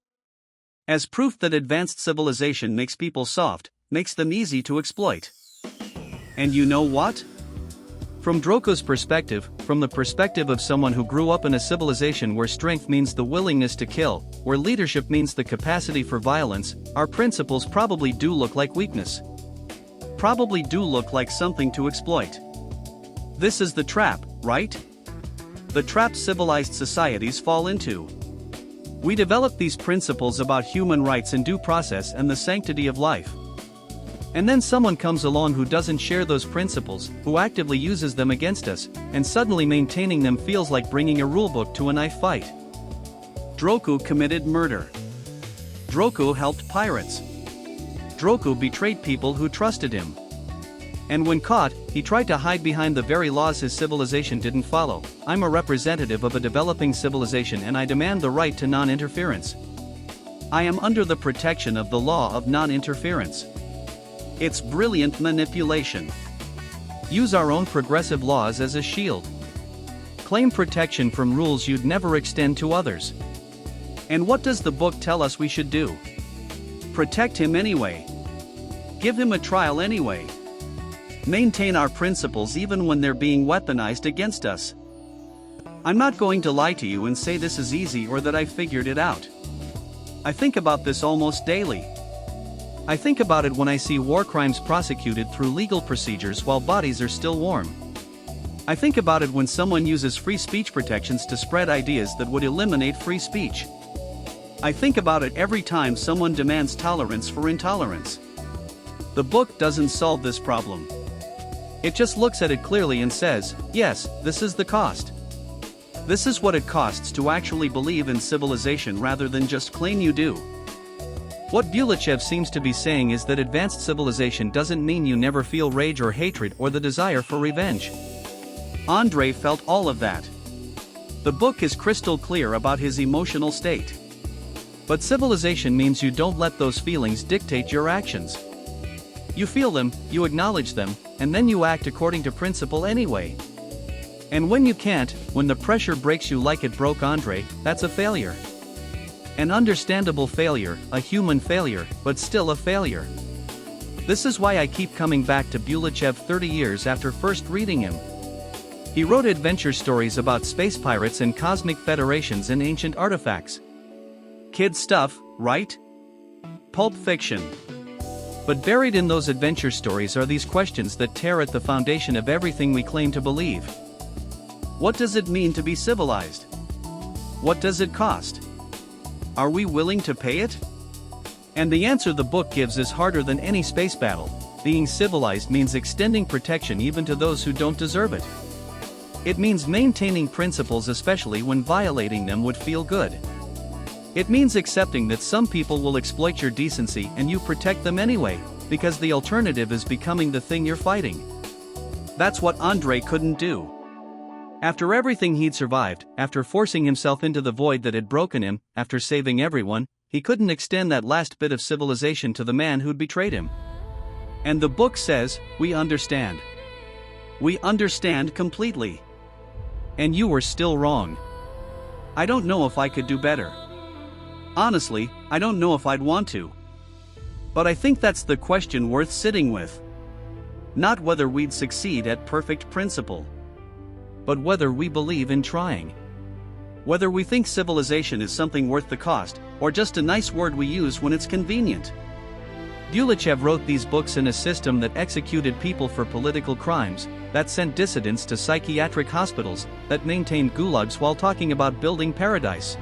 S1: As proof that advanced civilization makes people soft, makes them easy to exploit. And you know what? From Droku's perspective, from the perspective of someone who grew up in a civilization where strength means the willingness to kill, where leadership means the capacity for violence, our principles probably do look like weakness. Probably do look like something to exploit. This is the trap, right? The trap civilized societies fall into. We develop these principles about human rights and due process and the sanctity of life. And then someone comes along who doesn't share those principles, who actively uses them against us, and suddenly maintaining them feels like bringing a rulebook to a knife fight. Droku committed murder. Droku helped pirates. Droku betrayed people who trusted him. And when caught, he tried to hide behind the very laws his civilization didn't follow. I'm a representative of a developing civilization and I demand the right to non-interference. I am under the protection of the law of non-interference. It's brilliant manipulation. Use our own progressive laws as a shield. claim protection from rules you'd never extend to others. And what does the book tell us we should do? Protect him anyway. Give him a trial anyway. Maintain our principles even when they're being weaponized against us. I'm not going to lie to you and say this is easy or that I figured it out. I think about this almost daily. I think about it when I see war crimes prosecuted through legal procedures while bodies are still warm. I think about it when someone uses free speech protections to spread ideas that would eliminate free speech. I think about it every time someone demands tolerance for intolerance. The book doesn't solve this problem. It just looks at it clearly and says, yes, this is the cost. This is what it costs to actually believe in civilization rather than just claim you do. What Bulychev seems to be saying is that advanced civilization doesn't mean you never feel rage or hatred or the desire for revenge. Andrei felt all of that. The book is crystal clear about his emotional state. But civilization means you don't let those feelings dictate your actions. You feel them, you acknowledge them, and then you act according to principle anyway. And when you can't, when the pressure breaks you like it broke Andrei, that's a failure. An understandable failure, a human failure, but still a failure. This is why I keep coming back to Bulychev 30 years after first reading him. He wrote adventure stories about space pirates and cosmic federations and ancient artifacts. Kid stuff, right? Pulp fiction. But buried in those adventure stories are these questions that tear at the foundation of everything we claim to believe. What does it mean to be civilized? What does it cost? Are we willing to pay it? And the answer the book gives is harder than any space battle. Being civilized means extending protection even to those who don't deserve it. It means maintaining principles especially when violating them would feel good. It means accepting that some people will exploit your decency and you protect them anyway, because the alternative is becoming the thing you're fighting. That's what Andrei couldn't do. After everything he'd survived, after forcing himself into the void that had broken him, after saving everyone, he couldn't extend that last bit of civilization to the man who'd betrayed him. And the book says, we understand. We understand completely. And you were still wrong. I don't know if I could do better. Honestly, I don't know if I'd want to. But I think that's the question worth sitting with. Not whether we'd succeed at perfect principle, but whether we believe in trying. Whether we think civilization is something worth the cost, or just a nice word we use when it's convenient. Bulychev wrote these books in a system that executed people for political crimes, that sent dissidents to psychiatric hospitals, that maintained gulags while talking about building paradise.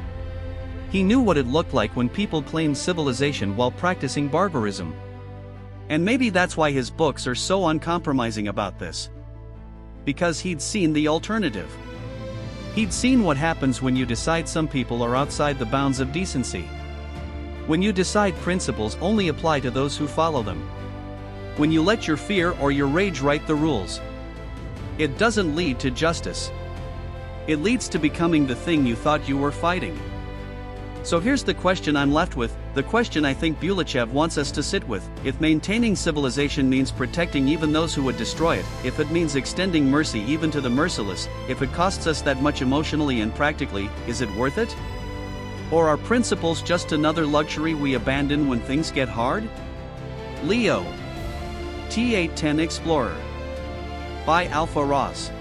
S1: He knew what it looked like when people claimed civilization while practicing barbarism. And maybe that's why his books are so uncompromising about this. Because he'd seen the alternative. He'd seen what happens when you decide some people are outside the bounds of decency. When you decide principles only apply to those who follow them. When you let your fear or your rage write the rules. It doesn't lead to justice. It leads to becoming the thing you thought you were fighting. So here's the question I'm left with, the question I think Bulychev wants us to sit with: if maintaining civilization means protecting even those who would destroy it, if it means extending mercy even to the merciless, if it costs us that much emotionally and practically, is it worth it? Or are principles just another luxury we abandon when things get hard? Leo. T810 Explorer. By Alpha Ross.